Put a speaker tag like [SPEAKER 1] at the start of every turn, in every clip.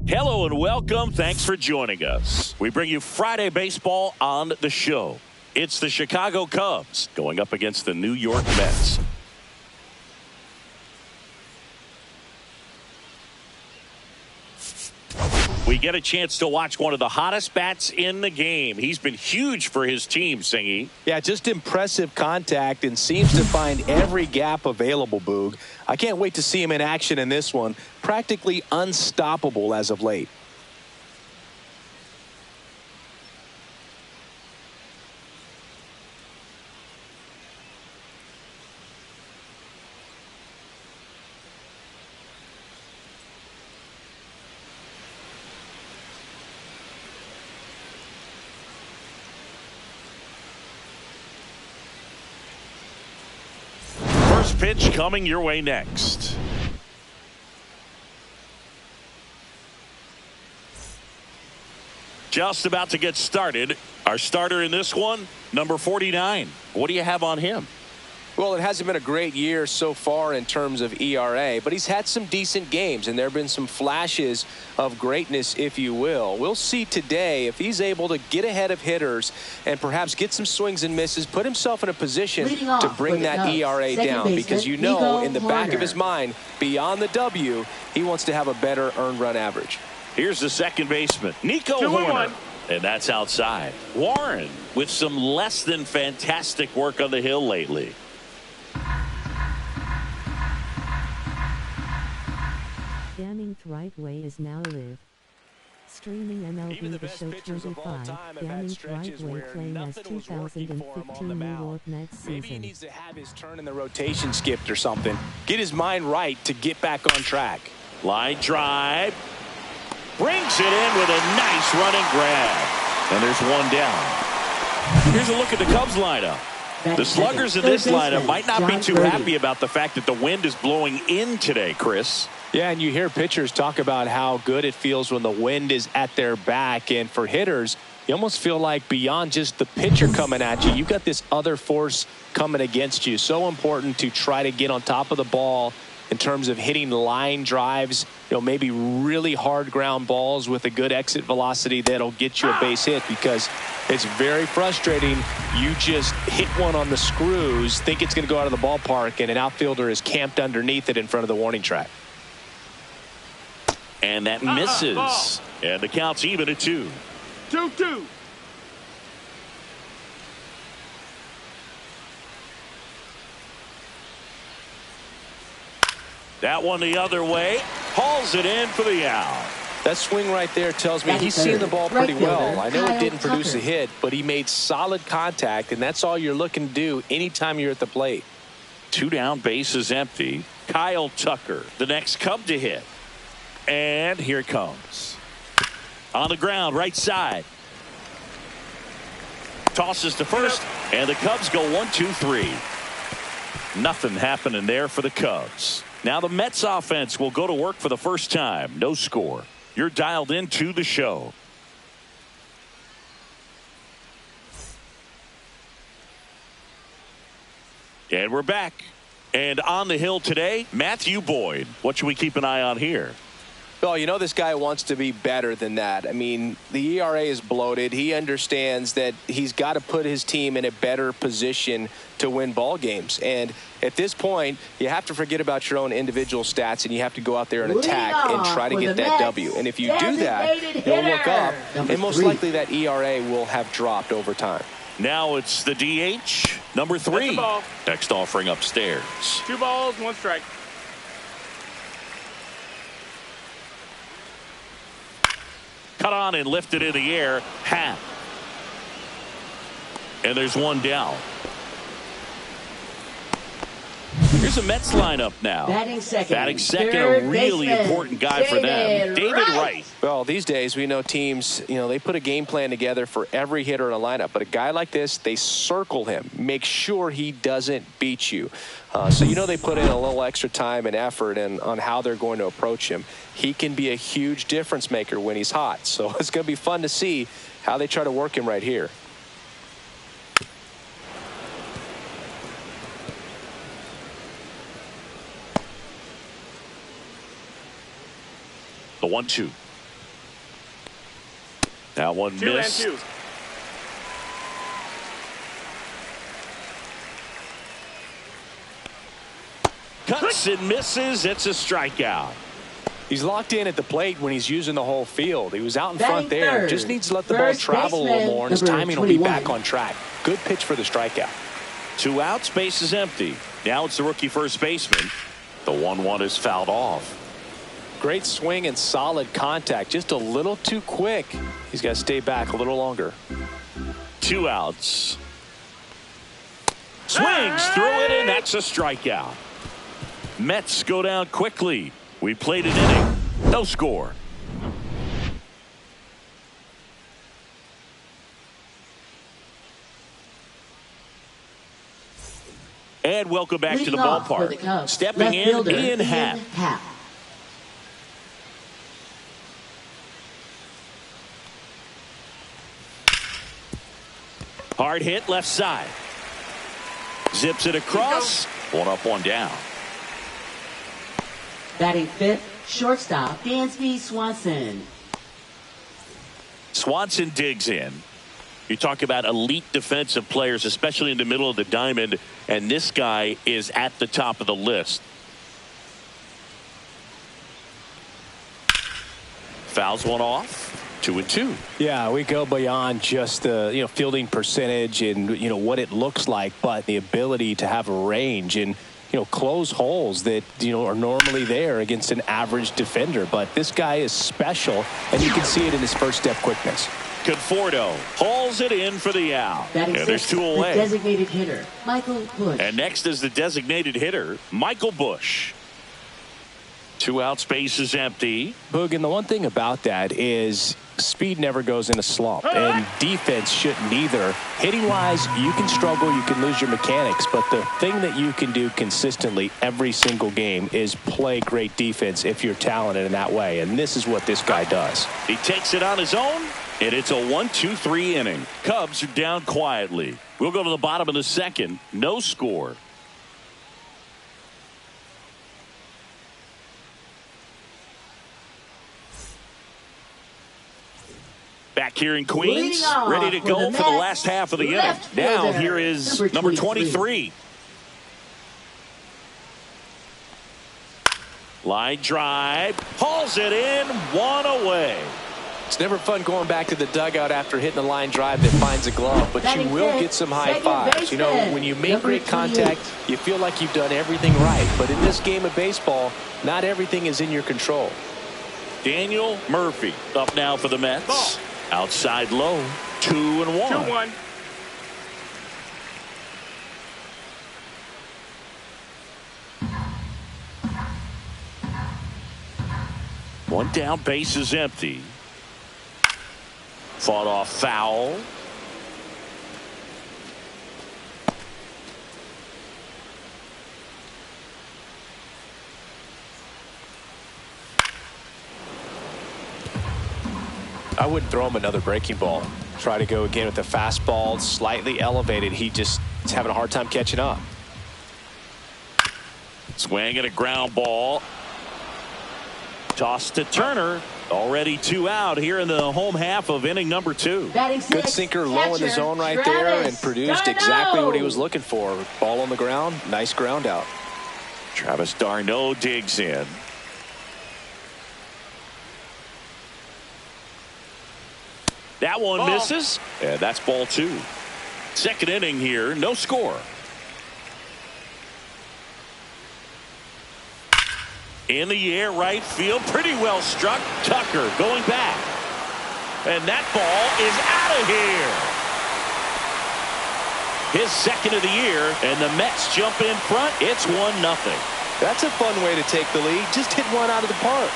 [SPEAKER 1] Hello and welcome. Thanks for joining us. We bring you Friday baseball on the show. It's the Chicago Cubs going up against the New York Mets. We get a chance to watch one of the hottest bats in the game. He's been huge for his team, Singy.
[SPEAKER 2] Yeah, just impressive contact and seems to find every gap available, Boog. I can't wait to see him in action in this one. Practically unstoppable as of late.
[SPEAKER 1] Pitch coming your way next. Just about to get started. Our starter in this one, number 49. What do you have on him?
[SPEAKER 2] Well, it hasn't been a great year so far in terms of ERA, but he's had some decent games, and there have been some flashes of greatness, if you will. We'll see today if he's able to get ahead of hitters and perhaps get some swings and misses, put himself in a position to bring that ERA down, because you know in the back of his mind, beyond the W, he wants to have a better earned run average.
[SPEAKER 1] Here's the second baseman, Nico Horner. And that's outside. Warren with some less than fantastic work on the hill lately.
[SPEAKER 3] Danning's right way is now live. Streaming MLB The Show 25, Danning's right way playing as 2015 New York Mets season.
[SPEAKER 2] Maybe he needs to have his turn in the rotation skipped or something. Get his mind right to get back on track.
[SPEAKER 1] Line drive. Brings it in with a nice running grab. And there's one down. Here's a look at the Cubs lineup. The sluggers in this lineup might not be too happy about the fact that the wind is blowing in today, Chris.
[SPEAKER 2] Yeah, and you hear pitchers talk about how good it feels when the wind is at their back. And for hitters, you almost feel like beyond just the pitcher coming at you, you've got this other force coming against you. So important to try to get on top of the ball in terms of hitting line drives, maybe really hard ground balls with a good exit velocity that'll get you a base hit, because it's very frustrating. You just hit one on the screws, think it's going to go out of the ballpark, and an outfielder is camped underneath it in front of the warning track.
[SPEAKER 1] And that misses. And the count's even at 2.
[SPEAKER 4] 2-2.
[SPEAKER 1] That one the other way. Hauls it in for the out.
[SPEAKER 2] That swing right there tells me he's seeing the ball pretty well. I know it didn't produce a hit, but he made solid contact, and that's all you're looking to do anytime you're at the plate.
[SPEAKER 1] 2 down, bases empty. Kyle Tucker, the next Cub to hit. And here it comes. On the ground, right side. Tosses to first, and the Cubs go 1-2-3. Nothing happening there for the Cubs. Now the Mets offense will go to work for the first time. No score. You're dialed into the show. And we're back. And on the hill today, Matthew Boyd. What should we keep an eye on here?
[SPEAKER 2] Well, this guy wants to be better than that. I mean, the ERA is bloated. He understands that he's got to put his team in a better position to win ball games. And at this point, you have to forget about your own individual stats, and you have to go out there and attack and try to get that W. And if you do that, you'll look up, and most likely that ERA will have dropped over time.
[SPEAKER 1] Now it's the DH, number 3. Next offering upstairs.
[SPEAKER 4] 2 balls, 1 strike.
[SPEAKER 1] Cut on and lifted in the air. Half. And there's one down. Here's a Mets lineup now. Batting second, a really important guy for them. David Wright.
[SPEAKER 2] Well, these days we know teams, they put a game plan together for every hitter in a lineup. But a guy like this, they circle him, make sure he doesn't beat you. So they put in a little extra time and effort on how they're going to approach him. He can be a huge difference maker when he's hot. So it's going to be fun to see how they try to work him right here.
[SPEAKER 1] The 1-2. That one
[SPEAKER 4] 2
[SPEAKER 1] missed.
[SPEAKER 4] and 2.
[SPEAKER 1] Cuts and misses. It's a strikeout.
[SPEAKER 2] He's locked in at the plate when he's using the whole field. He was out in front
[SPEAKER 5] Batting
[SPEAKER 2] there.
[SPEAKER 5] third.
[SPEAKER 2] Just needs to let the ball
[SPEAKER 5] First
[SPEAKER 2] travel a little
[SPEAKER 5] baseman,
[SPEAKER 2] more, and his
[SPEAKER 5] number
[SPEAKER 2] timing will be
[SPEAKER 5] 21.
[SPEAKER 2] back on track. Good pitch for the strikeout.
[SPEAKER 1] 2 outs, base is empty. Now it's the rookie first baseman. The 1-1 is fouled off.
[SPEAKER 2] Great swing and solid contact. Just a little too quick. He's got to stay back a little longer.
[SPEAKER 1] 2 outs. Swings through it, and that's a strikeout. Mets go down quickly. We played an inning. No score. And welcome back to the
[SPEAKER 5] Leading off for the
[SPEAKER 1] ballpark.
[SPEAKER 5] Cubs,
[SPEAKER 1] Stepping
[SPEAKER 5] left
[SPEAKER 1] in,
[SPEAKER 5] fielder,
[SPEAKER 1] Ian Happ. Hard hit left side. Zips it across. 1 up, 1 down.
[SPEAKER 5] Batting fifth, shortstop, Dansby Swanson.
[SPEAKER 1] Swanson digs in. You talk about elite defensive players, especially in the middle of the diamond, and this guy is at the top of the list. Fouls one off. 2-2.
[SPEAKER 2] Yeah, we go beyond just the fielding percentage and what it looks like, but the ability to have a range and close holes that are normally there against an average defender. But this guy is special, and you can see it in his first step quickness.
[SPEAKER 1] Conforto hauls it in for the out.
[SPEAKER 5] Batting
[SPEAKER 1] And there's
[SPEAKER 5] sixth,
[SPEAKER 1] 2 away.
[SPEAKER 5] the designated hitter, Michael Bush.
[SPEAKER 1] And next is the designated hitter, Michael Bush. 2 outs, base is empty.
[SPEAKER 2] Boog, and the one thing about that is speed never goes in a slump, and defense shouldn't either. Hitting-wise, you can struggle, you can lose your mechanics, but the thing that you can do consistently every single game is play great defense if you're talented in that way, and this is what this guy does.
[SPEAKER 1] He takes it on his own, and it's a 1-2-3 inning. Cubs are down quietly. We'll go to the bottom of the second. No score. Back here in Queens, ready to go for the last half of the inning. Now here is number 23. Line drive, hauls it in, 1 away.
[SPEAKER 2] It's never fun going back to the dugout after hitting a line drive that finds a glove, but you will get some high fives. When you make great contact, you feel like you've done everything right. But in this game of baseball, not everything is in your control.
[SPEAKER 1] Daniel Murphy up now for the Mets. Ball. Outside low, 2-1.
[SPEAKER 4] 2-1.
[SPEAKER 1] One down, base is empty. Fought off foul.
[SPEAKER 2] I wouldn't throw him another breaking ball. Try to go again with the fastball, slightly elevated. He's having a hard time catching up.
[SPEAKER 1] Swing and a ground ball. Toss to Turner. Already 2 out here in the home half of inning number 2.
[SPEAKER 2] Good sinker low in the zone right there and produced exactly what he was looking for. Ball on the ground. Nice ground out.
[SPEAKER 1] Travis d'Arnaud digs in. That one misses, and that's ball 2. Second inning here, no score. In the air, right field, pretty well struck. Tucker going back. And that ball is out of here. His second of the year, and the Mets jump in front. It's 1-0.
[SPEAKER 2] That's a fun way to take the lead. Just hit one out of the park.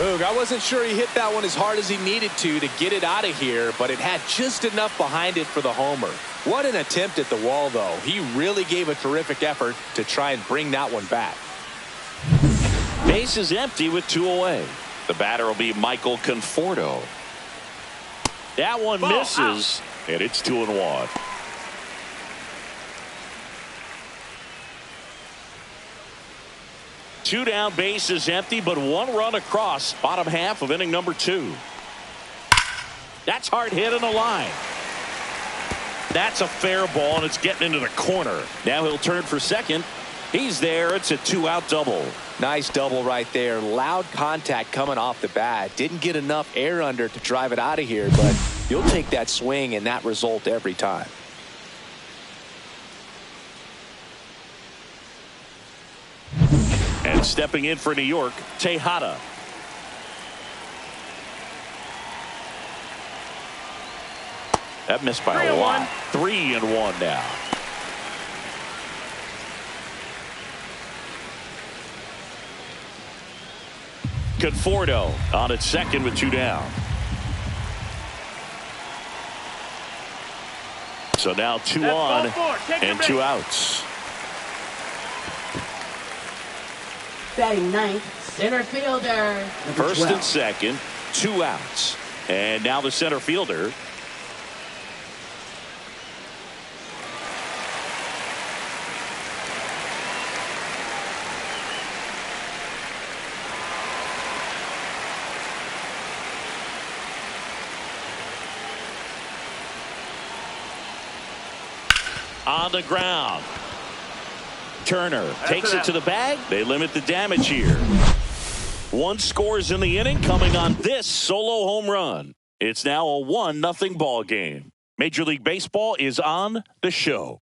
[SPEAKER 2] Boog, I wasn't sure he hit that one as hard as he needed to get it out of here, but it had just enough behind it for the homer. What an attempt at the wall, though. He really gave a terrific effort to try and bring that one back.
[SPEAKER 1] Base is empty with 2 away. The batter will be Michael Conforto. That one misses, and it's 2-1. Two down, base is empty, but 1 run across. Bottom half of inning number 2. That's hard hit on the line. That's a fair ball, and it's getting into the corner. Now he'll turn for second. He's there. It's a 2-out double.
[SPEAKER 2] Nice double right there. Loud contact coming off the bat. Didn't get enough air under to drive it out of here, but you'll take that swing and that result every time.
[SPEAKER 1] And stepping in for New York, Tejada. That missed by a lot. 3-1 now. Conforto on at second with 2 down. So now 2 on and 2 outs.
[SPEAKER 5] Batting ninth, center fielder.
[SPEAKER 1] First and second, 2 outs. And now the center fielder. On the ground. Turner takes it to the bag. They limit the damage here. 1 scores in the inning coming on this solo home run. It's now a 1-0 ball game. Major League Baseball is on the show.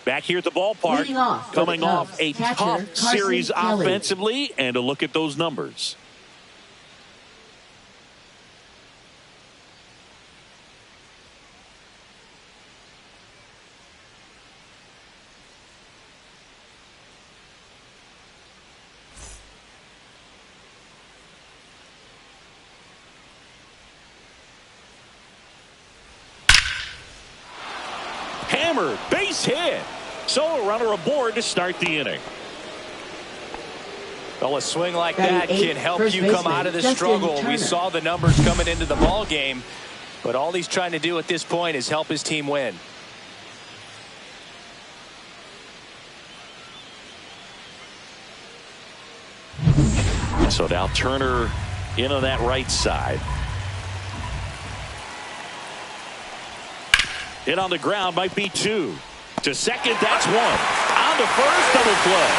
[SPEAKER 1] Back here at the ballpark, coming off a tough series offensively, and a look at those numbers. Hammered, base hit. So a runner aboard to start the inning.
[SPEAKER 2] Well, a swing like that can help you come out of the struggle. We saw the numbers coming into the ball game, but all he's trying to do at this point is help his team win.
[SPEAKER 1] So now Turner in on that right side. Hit on the ground, might be 2. To second, that's 1. On to first, double play.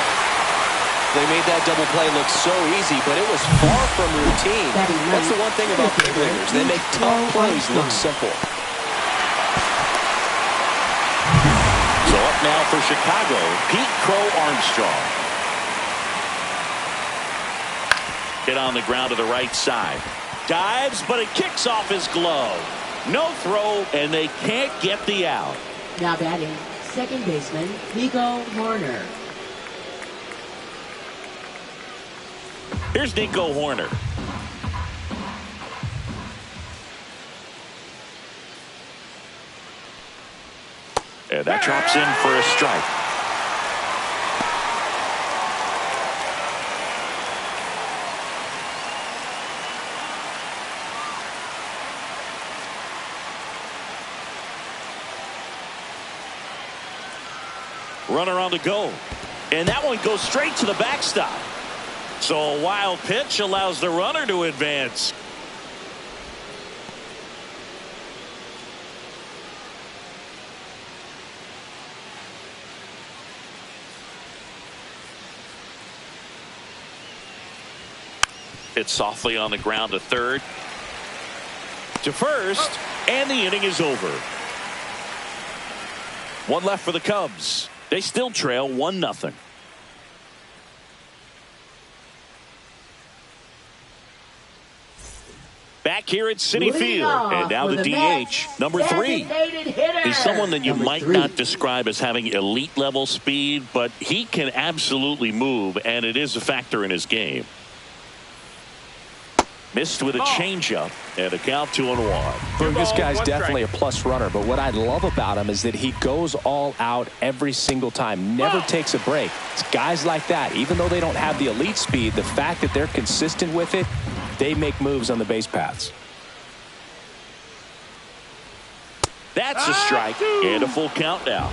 [SPEAKER 2] They made that double play look so easy, but it was far from routine. That's the one thing about big leaguers. They make tough plays look simple.
[SPEAKER 1] So up now for Chicago, Pete Crow Armstrong. Hit on the ground to the right side. Dives, but it kicks off his glove. No throw, and they can't get the out.
[SPEAKER 5] Now batting, second baseman, Nico Horner.
[SPEAKER 1] Here's Nico Horner. And that drops in for a strike. Runner on the go. And that one goes straight to the backstop. So a wild pitch allows the runner to advance. Hit softly on the ground to third. To first. And the inning is over. 1 left for the Cubs. They still trail 1-0. Back here at Citi
[SPEAKER 5] Leading
[SPEAKER 1] Field,
[SPEAKER 5] off
[SPEAKER 1] and now
[SPEAKER 5] for
[SPEAKER 1] the
[SPEAKER 5] the
[SPEAKER 1] DH,
[SPEAKER 5] Mets,
[SPEAKER 1] number 3.
[SPEAKER 5] designated hitter.
[SPEAKER 1] He's someone that you
[SPEAKER 5] Number
[SPEAKER 1] might
[SPEAKER 5] 3.
[SPEAKER 1] not describe as having elite level speed, but he can absolutely move, and it is a factor in his game. Missed with a changeup, and a count 2-1.
[SPEAKER 2] This guy's definitely a plus runner, but what I love about him is that he goes all out every single time, never takes a break. It's guys like that, even though they don't have the elite speed, the fact that they're consistent with it, they make moves on the base paths.
[SPEAKER 1] That's a strike, and a full count now.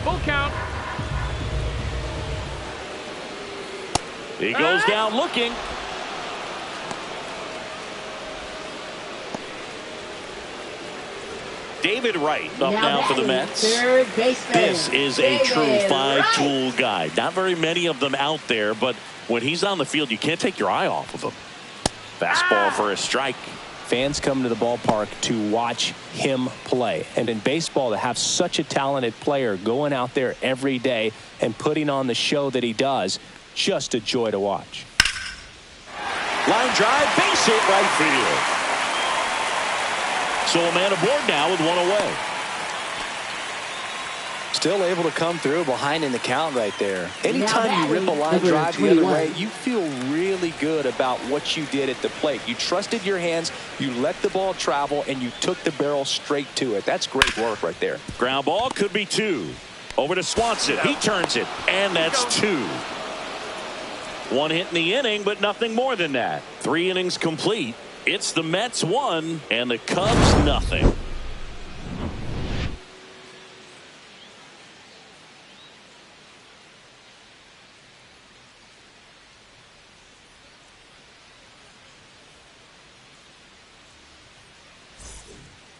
[SPEAKER 4] Full count.
[SPEAKER 1] He goes down looking. David Wright up now for the Mets.
[SPEAKER 5] Third baseman.
[SPEAKER 1] This is a
[SPEAKER 5] David
[SPEAKER 1] true
[SPEAKER 5] Wright.
[SPEAKER 1] five-tool guy. Not very many of them out there, but when he's on the field, you can't take your eye off of him. Fastball for a strike.
[SPEAKER 2] Fans come to the ballpark to watch him play. And in baseball, to have such a talented player going out there every day and putting on the show that he does, just a joy to watch.
[SPEAKER 1] Line drive, base hit right field. So a man aboard now with one away.
[SPEAKER 6] Still able to come through behind in the count right there. Anytime you rip a line
[SPEAKER 5] number
[SPEAKER 6] drive the other
[SPEAKER 5] 21.
[SPEAKER 6] way, you feel really good about what you did at the plate. You trusted your hands, you let the ball travel, and you took the barrel straight to it. That's great work right there.
[SPEAKER 1] Ground ball could be 2. Over to Swanson. He turns it, and that's 2. 1 hit in the inning, but nothing more than that. 3 innings complete. It's the Mets 1 and the Cubs nothing.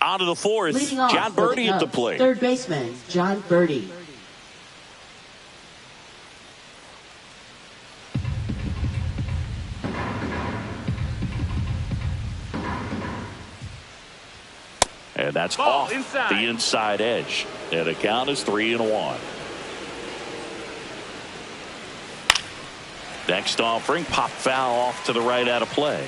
[SPEAKER 1] Out of the fourth,
[SPEAKER 5] Leading off
[SPEAKER 1] John
[SPEAKER 5] for
[SPEAKER 1] Birdie at the
[SPEAKER 5] Cubs,
[SPEAKER 1] plate.
[SPEAKER 5] Third baseman, John Birdie.
[SPEAKER 1] And that's
[SPEAKER 4] Ball
[SPEAKER 1] off
[SPEAKER 4] inside.
[SPEAKER 1] the inside edge. And the count is 3-1. Next offering, pop foul off to the right out of play.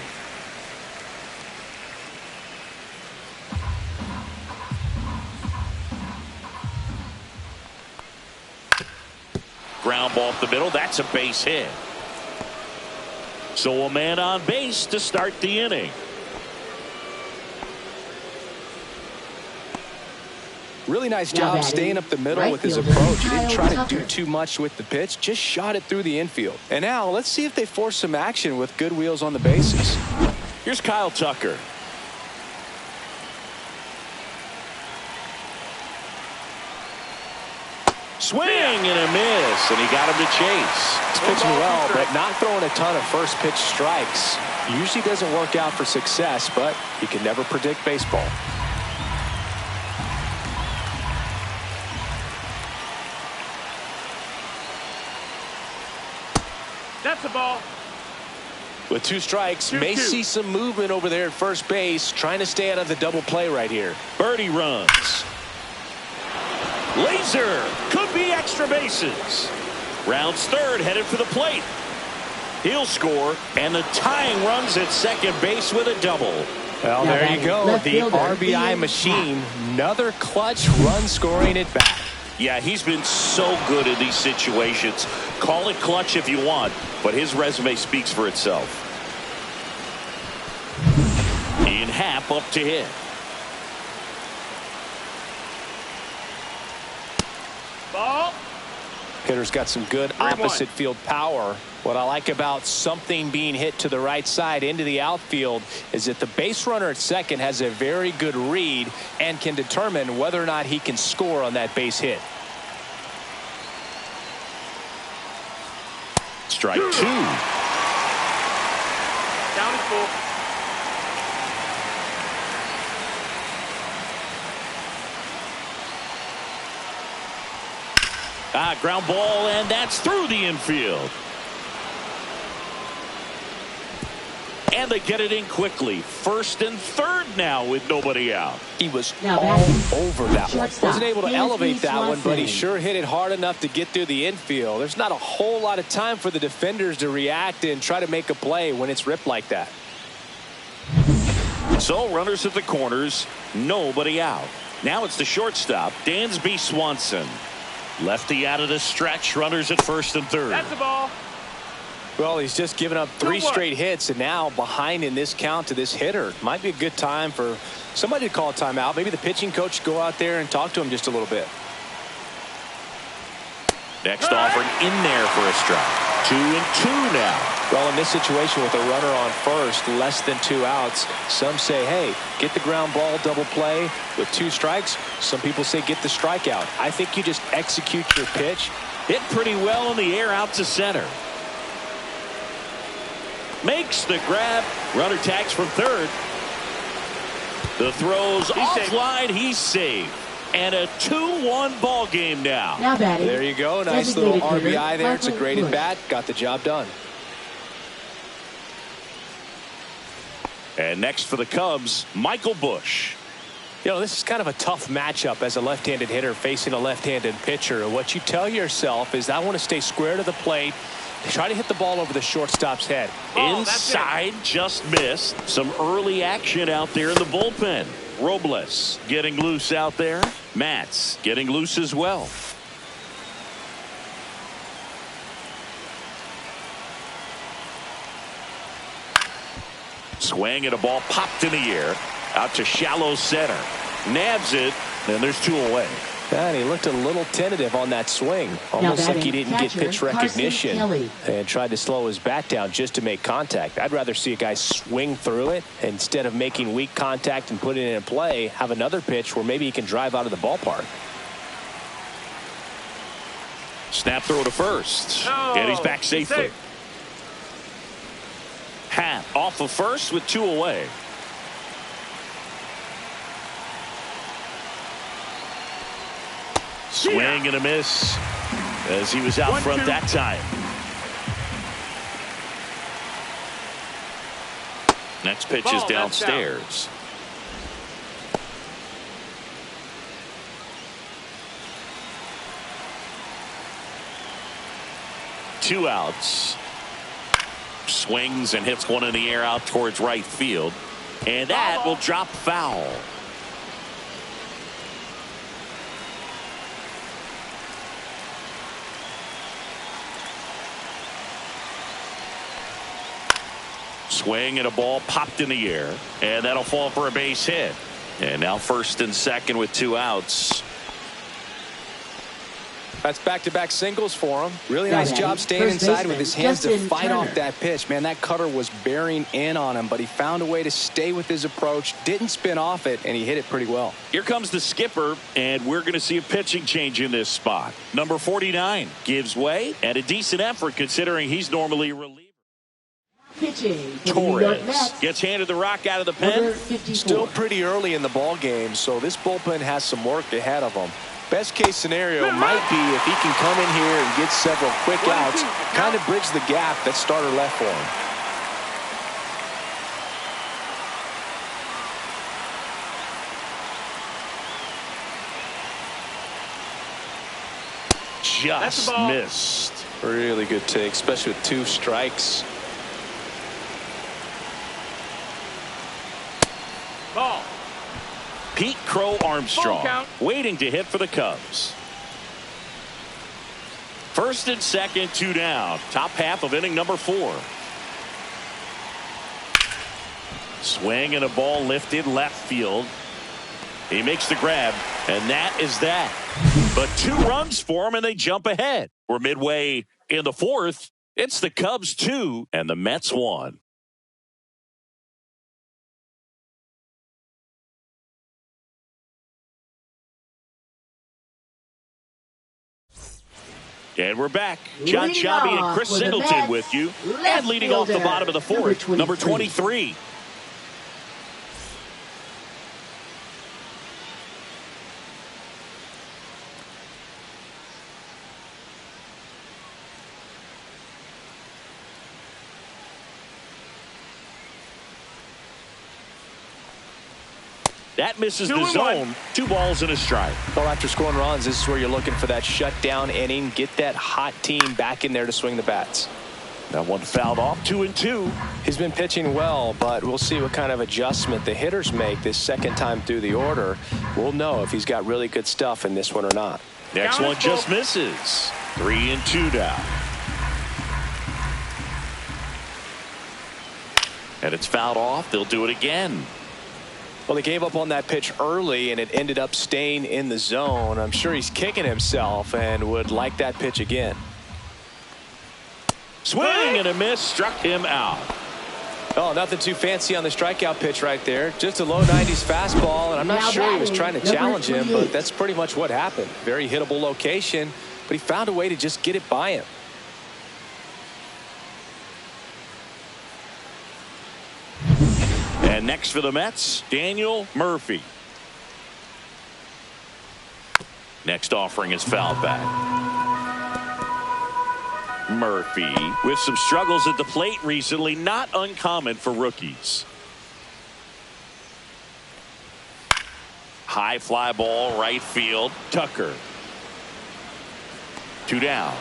[SPEAKER 1] Ground ball up the middle. That's a base hit. So a man on base to start the inning.
[SPEAKER 6] Really nice
[SPEAKER 5] Now
[SPEAKER 6] job
[SPEAKER 5] batting,
[SPEAKER 6] staying up the middle
[SPEAKER 5] right
[SPEAKER 6] with his
[SPEAKER 5] fielder,
[SPEAKER 6] approach. He didn't
[SPEAKER 5] Kyle
[SPEAKER 6] try to
[SPEAKER 5] Tucker.
[SPEAKER 6] do too much with the pitch, just shot it through the infield. And now let's see if they force some action with good wheels on the bases.
[SPEAKER 1] Here's Kyle Tucker. Swing and a miss, and he got him to chase.
[SPEAKER 2] He's pitching well, but not throwing a ton of first pitch strikes. Usually doesn't work out for success, but you can never predict baseball.
[SPEAKER 4] That's a ball.
[SPEAKER 2] With 2 strikes,
[SPEAKER 4] 2-2.
[SPEAKER 2] may see some movement over there at first base, trying to stay out of the double play right here.
[SPEAKER 1] Birdie runs. Laser could be extra bases. Rounds third, headed for the plate. He'll score, and the tying runs at second base with a double.
[SPEAKER 2] Well,
[SPEAKER 5] Now
[SPEAKER 2] there you
[SPEAKER 5] batting,
[SPEAKER 2] go.
[SPEAKER 5] left
[SPEAKER 2] The
[SPEAKER 5] fielder,
[SPEAKER 2] RBI
[SPEAKER 5] Ian
[SPEAKER 2] machine. Another clutch run scoring at bat.
[SPEAKER 1] Yeah, he's been so good in these situations. Call it clutch if you want, but his resume speaks for itself. Ian Happ up to hit.
[SPEAKER 4] Ball.
[SPEAKER 2] Hitter's got some good opposite field power. What I like about something being hit to the right side into the outfield is that the base runner at second has a very good read and can determine whether or not he can score on that base hit.
[SPEAKER 1] Strike 2.
[SPEAKER 4] Down is full.
[SPEAKER 1] Ground ball, and that's through the infield. And they get it in quickly. First and third now with nobody out.
[SPEAKER 2] He was
[SPEAKER 5] Now
[SPEAKER 2] all
[SPEAKER 5] batting,
[SPEAKER 2] over that one.
[SPEAKER 5] shortstop,
[SPEAKER 2] Wasn't able to
[SPEAKER 5] Dansby
[SPEAKER 2] elevate that one, but he
[SPEAKER 5] Swanson.
[SPEAKER 2] sure hit it hard enough to get through the infield. There's not a whole lot of time for the defenders to react and try to make a play when it's ripped like that.
[SPEAKER 1] So runners at the corners, nobody out. Now it's the shortstop, Dansby Swanson. Lefty out of the stretch, runners at first and third.
[SPEAKER 4] That's the ball.
[SPEAKER 2] Well, he's just given up 3 straight hits, and now behind in this count to this hitter. Might be a good time for somebody to call a timeout. Maybe the pitching coach go out there and talk to him just a little bit.
[SPEAKER 1] Next offering in there for a strike. 2-2 now.
[SPEAKER 2] Well, in this situation with a runner on first, less than 2 outs, some say, hey, get the ground ball, double play with 2 strikes. Some people say get the strikeout. I think you just execute your pitch.
[SPEAKER 1] Hit pretty well in the air out to center. Makes the grab. Runner tags from third. The throw's offline. He's saved. And a 2-1 ball game now.
[SPEAKER 5] Now batting.
[SPEAKER 2] There you go. Nice little RBI there. It's a great at bat. Got the job done.
[SPEAKER 1] And next for the Cubs, Michael Busch.
[SPEAKER 2] You know, this is kind of a tough matchup as a left-handed hitter facing a left-handed pitcher. What you tell yourself is I want to stay square to the plate. Try to hit the ball over the shortstop's head.
[SPEAKER 1] Inside, just missed. Some early action out there in the bullpen. Robles getting loose out there. Matz getting loose as well. Swing and a ball popped in the air. Out to shallow center. Nabs it, and there's 2 away.
[SPEAKER 2] And he looked a little tentative on that swing. Almost like he didn't get pitch recognition and tried to slow his bat down just to make contact. I'd rather see a guy swing through it instead of making weak contact and putting it in play. Have another pitch where maybe he can drive out of the ballpark.
[SPEAKER 1] Snap throw to first. And he's back safely. Hat off of first with 2 away. Swing and a miss as he was out front that time. Next pitch is downstairs. Two outs. Swings and hits one in the air out towards right field. And that will drop foul. Swing and a ball popped in the air, and that'll fall for a base hit. And now first and second with 2 outs.
[SPEAKER 6] That's back-to-back singles for him. Really nice job staying inside with his hands to fight off that pitch. Man, that cutter was bearing in on him, but he found a way to stay with his approach, didn't spin off it, and he hit it pretty well.
[SPEAKER 1] Here comes the skipper, and we're going to see a pitching change in this spot. Number 49 gives way, and a decent effort considering he's normally a reliever.
[SPEAKER 5] Pitching.
[SPEAKER 1] Torres gets handed the rock out of the pen.
[SPEAKER 2] Still pretty early in the ball game, so this bullpen has some work ahead of them. Best case scenario might be if he can come in here and get several quick outs, kind of bridge the gap that starter left for him.
[SPEAKER 1] Just missed.
[SPEAKER 2] Really good take, especially with 2 strikes.
[SPEAKER 4] Ball.
[SPEAKER 1] Pete Crow Armstrong waiting to hit for the Cubs. First and second, 2 down. Top half of inning number 4. Swing and a ball lifted left field. He makes the grab, and that is that. But 2 runs for him, and they jump ahead. We're midway in the 4th. It's the Cubs 2 and the Mets 1. And we're back. John Shabby and Chris Singleton with you. And leading off the bottom of the 4th, number 23. That misses the zone. 2 balls and a strike.
[SPEAKER 2] Well, after scoring runs, this is where you're looking for that shutdown inning. Get that hot team back in there to swing the bats.
[SPEAKER 1] That one fouled off, 2-2.
[SPEAKER 2] He's been pitching well, but we'll see what kind of adjustment the hitters make this second time through the order. We'll know if he's got really good stuff in this one or not.
[SPEAKER 1] Next one just misses. 3-2 now. And it's fouled off. They'll do it again.
[SPEAKER 2] Well, they gave up on that pitch early, and it ended up staying in the zone. I'm sure he's kicking himself and would like that pitch again.
[SPEAKER 1] Swing and a miss, struck him out.
[SPEAKER 2] Oh, nothing too fancy on the strikeout pitch right there. Just a low 90s fastball, and I'm not sure he was trying to challenge him, but that's pretty much what happened. Very hittable location, but he found a way to just get it by him.
[SPEAKER 1] And next for the Mets, Daniel Murphy. Next offering is fouled back. Murphy with some struggles at the plate recently, not uncommon for rookies. High fly ball right field. Tucker. 2 down.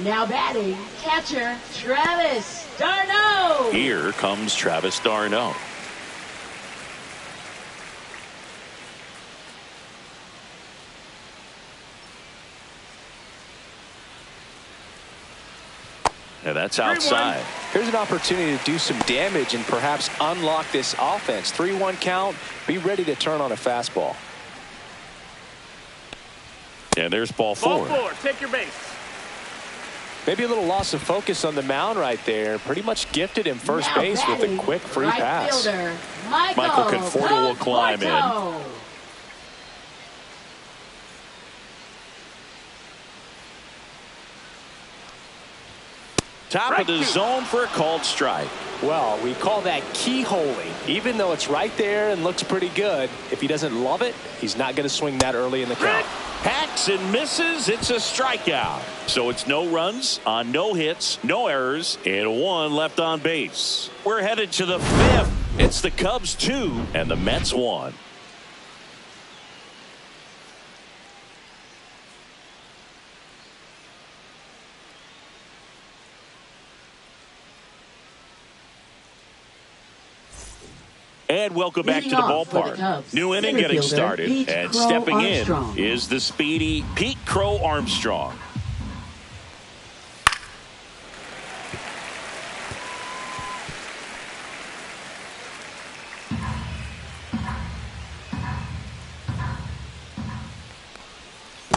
[SPEAKER 5] Now batting, catcher Travis d'Arnaud.
[SPEAKER 1] Here comes Travis d'Arnaud. Yeah, that's outside.
[SPEAKER 2] Here's an opportunity to do some damage and perhaps unlock this offense. 3-1 count. Be ready to turn on a fastball.
[SPEAKER 1] And there's ball 4.
[SPEAKER 4] Ball 4. Take your base.
[SPEAKER 2] Maybe a little loss of focus on the mound right there. Pretty much gifted him first base with a quick free pass.
[SPEAKER 5] Fielder,
[SPEAKER 1] Michael Conforto will climb in. Top of the zone for a called strike.
[SPEAKER 2] Well, we call that keyholing. Even though it's right there and looks pretty good, if he doesn't love it, he's not going to swing that early in the count.
[SPEAKER 1] Hacks and misses. It's a strikeout. So it's no runs on no hits, no errors, and 1 left on base. We're headed to the 5th. It's the Cubs 2 and the Mets 1. And welcome back to the ballpark. New inning getting started. And stepping in is the speedy Pete Crow Armstrong.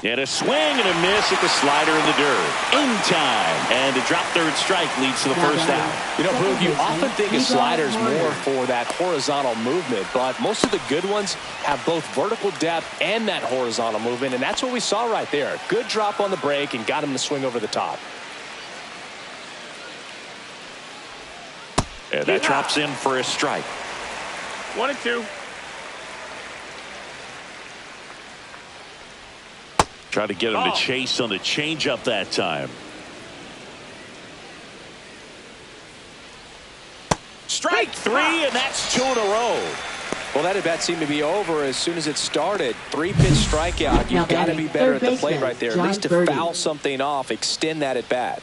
[SPEAKER 1] And a swing and a miss at the slider in the dirt. In time. And a drop third strike leads to the first out.
[SPEAKER 2] You know, Boog, you often think of sliders more for that horizontal movement, but most of the good ones have both vertical depth and that horizontal movement, and that's what we saw right there. Good drop on the break and got him to swing over the top.
[SPEAKER 1] And that drops in for a strike.
[SPEAKER 4] 1-2.
[SPEAKER 1] Try to get him to chase on the changeup that time. Strike 3, and that's 2 in a row.
[SPEAKER 2] Well, that at bat seemed to be over as soon as it started. 3-pitch strikeout. You've got to be better at the plate right there. At least to foul something off, extend that at bat.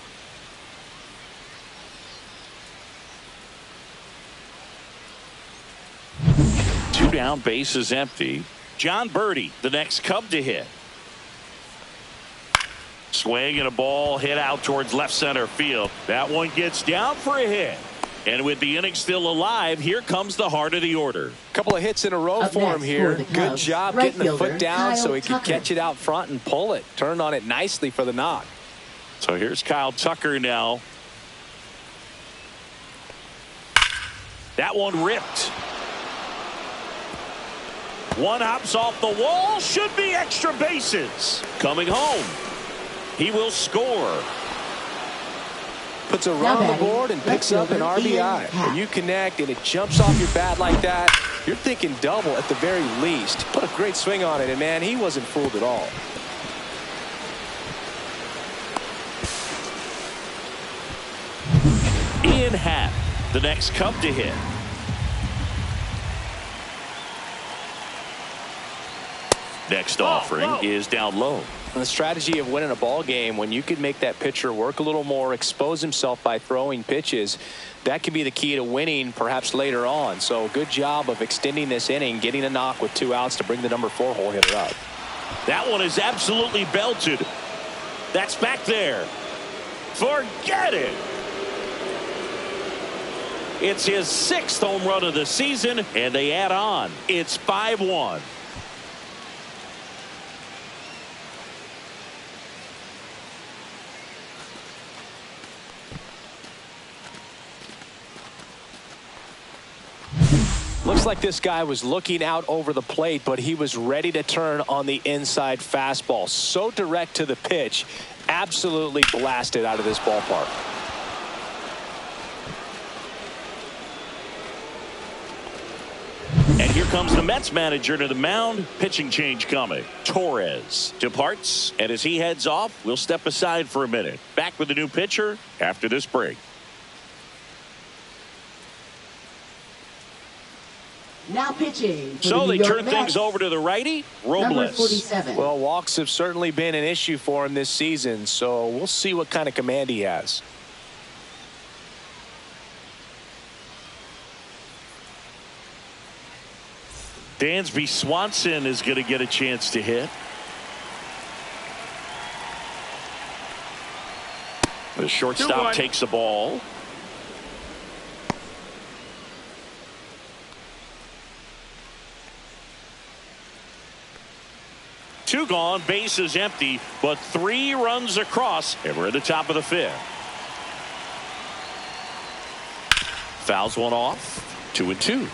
[SPEAKER 1] Two down, base is empty. John Birdie, the next Cub to hit. Swing and a ball hit out towards left center field. That one gets down for a hit. And with the inning still alive, here comes the heart of the order.
[SPEAKER 2] Couple of hits in a row for him here. Good job getting the foot down so he could catch it out front and pull it. Turned on it nicely for the knock.
[SPEAKER 1] So here's Kyle Tucker now. That one ripped. One hops off the wall. Should be extra bases. Coming home. He will score.
[SPEAKER 2] Puts a run on the board and picks up an RBI. When you connect and it jumps off your bat like that, you're thinking double at the very least. Put a great swing on it, and man, he wasn't fooled at all.
[SPEAKER 1] Ian Happ, the next Cub to hit. Next offering is down low.
[SPEAKER 2] And the strategy of winning a ball game, when you can make that pitcher work a little more, expose himself by throwing pitches, that can be the key to winning perhaps later on. So good job of extending this inning, getting a knock with 2 outs to bring the number 4 hole hitter up.
[SPEAKER 1] That one is absolutely belted. That's back there. Forget it. It's his 6th home run of the season, and they add on. It's 5-1.
[SPEAKER 2] Looks like this guy was looking out over the plate, but he was ready to turn on the inside fastball. So direct to the pitch, absolutely blasted out of this ballpark.
[SPEAKER 1] And here comes the Mets manager to the mound. Pitching change coming. Torres departs, and as he heads off, we'll step aside for a minute. Back with the new pitcher after this break.
[SPEAKER 5] Now pitching.
[SPEAKER 1] So they turn things over to the righty,
[SPEAKER 5] Number
[SPEAKER 1] Robles.
[SPEAKER 5] 47.
[SPEAKER 2] Well, walks have certainly been an issue for him this season, so we'll see what kind of command he has.
[SPEAKER 1] Dansby Swanson is going to get a chance to hit. The shortstop takes the ball. Two gone, base is empty, but 3 runs across, and we're at the top of the 5th. Fouls one off, 2-2.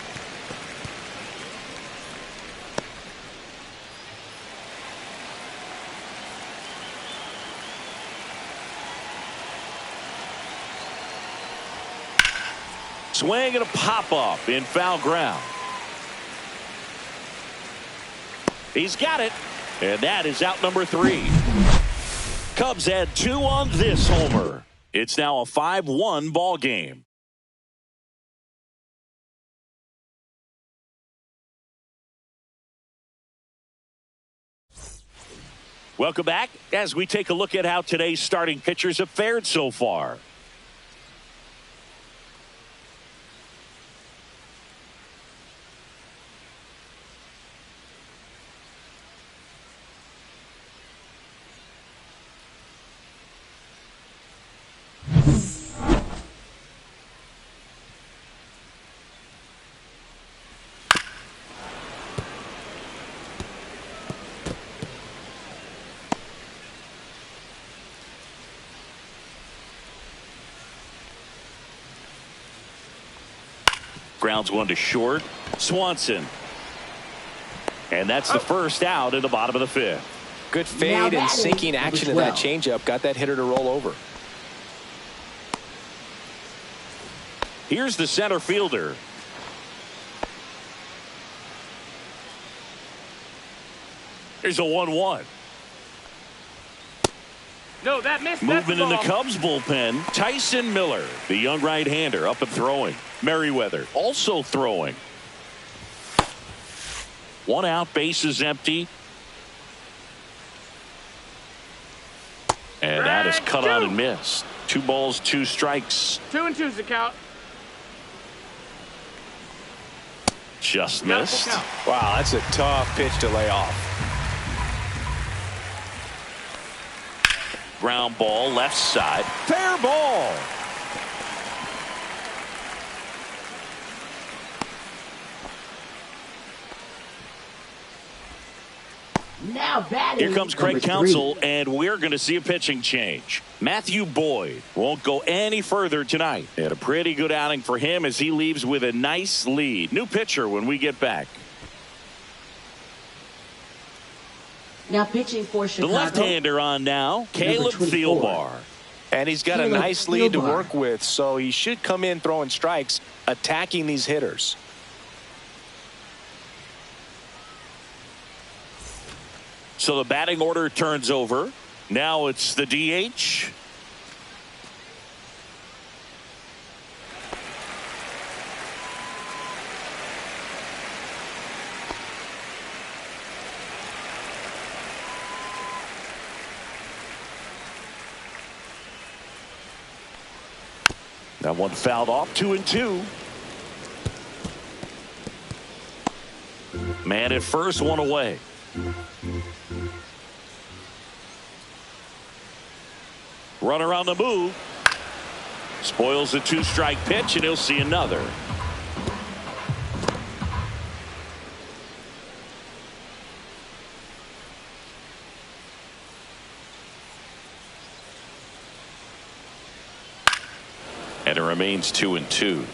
[SPEAKER 1] Swing and a pop-up in foul ground. He's got it. And that is out number 3. Cubs had 2 on this homer. It's now a 5-1 ball game. Welcome back as we take a look at how today's starting pitchers have fared so far. Grounds one to short. Swanson. And that's the first out in the bottom of the 5th.
[SPEAKER 2] Good fade and sinking action in that changeup. Got that hitter to roll over.
[SPEAKER 1] Here's the center fielder. Here's a 1-1.
[SPEAKER 4] No, that missed.
[SPEAKER 1] Movement in the Cubs bullpen. Tyson Miller, the young right-hander, up and throwing. Merriweather also throwing. 1 out, base is empty. And that is cut out and missed. 2 balls, 2 strikes.
[SPEAKER 4] 2-2's the count.
[SPEAKER 1] Just missed.
[SPEAKER 2] Wow, that's a tough pitch to lay off.
[SPEAKER 1] Ground ball, left side. Fair ball.
[SPEAKER 5] Now batting.
[SPEAKER 1] Here comes Craig Counsell, and we're going to see a pitching change. Matthew Boyd won't go any further tonight. And a pretty good outing for him as he leaves with a nice lead. New pitcher when we get back.
[SPEAKER 5] Now pitching for Chicago.
[SPEAKER 1] The left-hander on now, Caleb Thielbar.
[SPEAKER 2] And he's got a nice lead to work with, so he should come in throwing strikes, attacking these hitters.
[SPEAKER 1] So the batting order turns over. Now it's the DH. That one fouled off. 2-2. Man at first, one away. Runner on the move. Spoils the 2-strike pitch, and he'll see another. And it remains 2-2.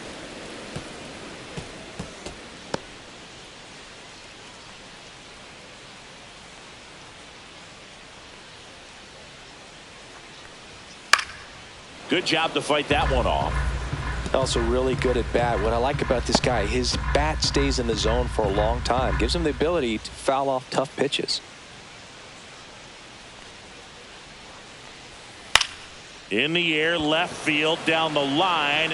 [SPEAKER 1] Good job to fight that one off.
[SPEAKER 2] Also really good at bat. What I like about this guy, his bat stays in the zone for a long time. Gives him the ability to foul off tough pitches.
[SPEAKER 1] In the air, left field, down the line.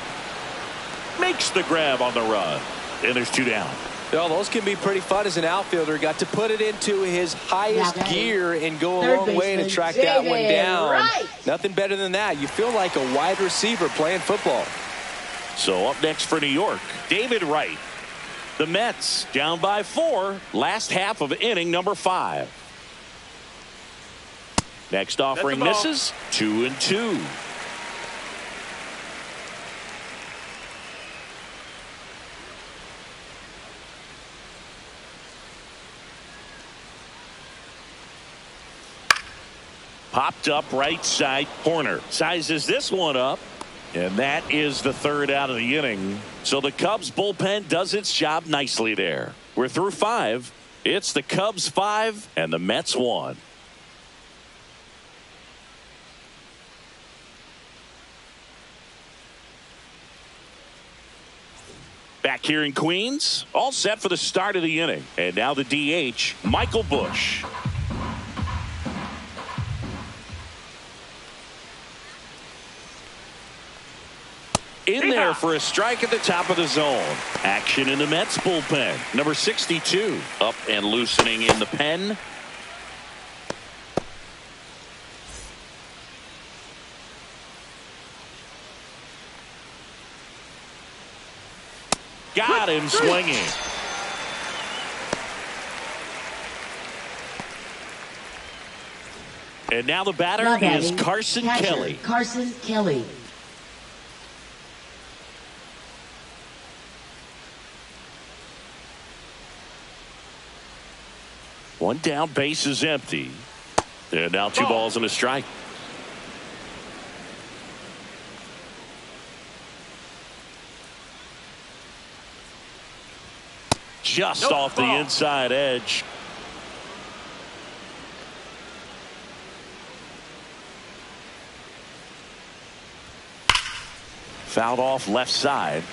[SPEAKER 1] Makes the grab on the run. And there's 2 down.
[SPEAKER 2] Well, those can be pretty fun as an outfielder. Got to put it into his highest gear and go a long way to track that one down.
[SPEAKER 5] Right.
[SPEAKER 2] Nothing better than that. You feel like a wide receiver playing football.
[SPEAKER 1] So up next for New York, David Wright. The Mets down by 4. Last half of inning number 5. Next offering misses. 2-2. Popped up right side corner. Sizes this one up. And that is the 3rd out of the inning. So the Cubs bullpen does its job nicely there. We're through 5. It's the Cubs 5 and the Mets 1. Back here in Queens, all set for the start of the inning. And now the DH, Michael Busch. In there for a strike at the top of the zone. Action in the Mets bullpen. Number 62 up and loosening in the pen. Got him swinging. And now the batter is Carson Kelly.
[SPEAKER 5] Carson Kelly.
[SPEAKER 1] One down, base is empty. And now 2 balls and a strike. Just off the inside edge. Fouled off left side.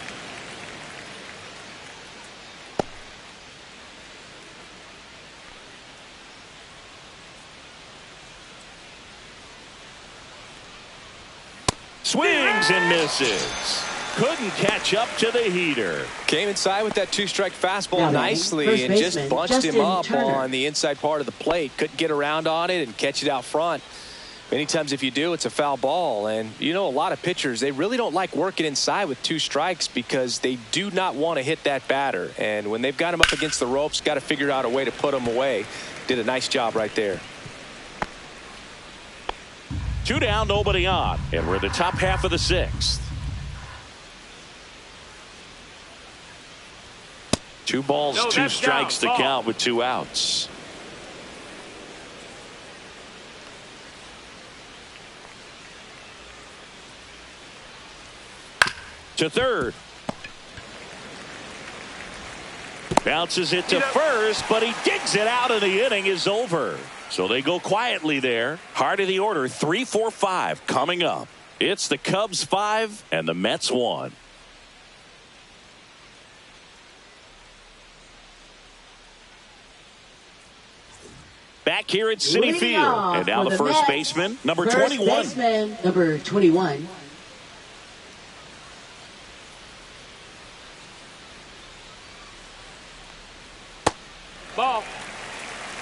[SPEAKER 1] Swings and misses. Couldn't catch up to the heater.
[SPEAKER 2] Came inside with that 2-strike fastball nicely and just bunched him up on the inside part of the plate. Couldn't get around on it and catch it out front. Many times if you do, it's a foul ball. And you know, a lot of pitchers, they really don't like working inside with 2 strikes because they do not want to hit that batter. And when they've got him up against the ropes, got to figure out a way to put him away. Did a nice job right there.
[SPEAKER 1] 2 down, nobody on. And we're in the top half of the 6th. 2 balls, 2 strikes to count with 2 outs. To third. Bounces it to first, but he digs it out and the inning is over. So they go quietly there. Heart of the order, 3, 4, 5 coming up. It's the Cubs 5 and the Mets 1. Back here at Citi Field. And now the first baseman, number 21.
[SPEAKER 5] Baseman, number 21.
[SPEAKER 4] Ball.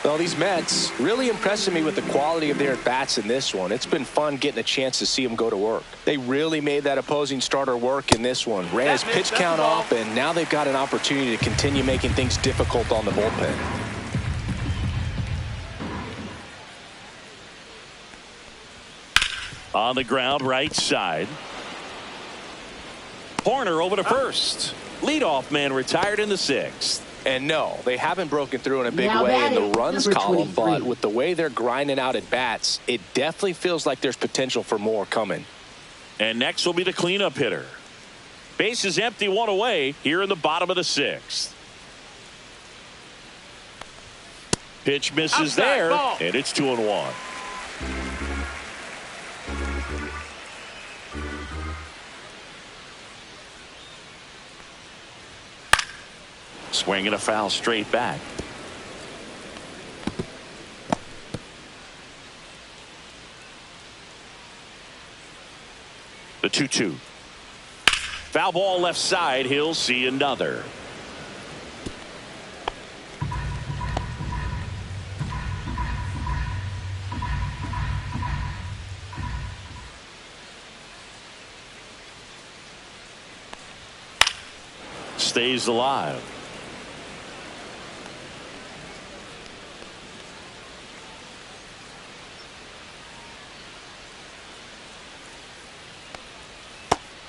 [SPEAKER 6] Well, these Mets really impressing me with the quality of their at-bats in this one. It's been fun getting a chance to see them go to work. They really made that opposing starter work in this one. Ran his pitch count up, and now they've got an opportunity to continue making things difficult on the bullpen.
[SPEAKER 1] On the ground, right side. Horner over to first. Leadoff man retired in the 6th.
[SPEAKER 6] And no, they haven't broken through in a big way in the runs column, but with the way they're grinding out at bats, it definitely feels like there's potential for more coming.
[SPEAKER 1] And next will be the cleanup hitter. Base is empty, 1 away here in the bottom of the 6th. Pitch misses there, and it's 2-1. Swing and a foul straight back. The 2-2. Foul ball left side. He'll see another. Stays alive.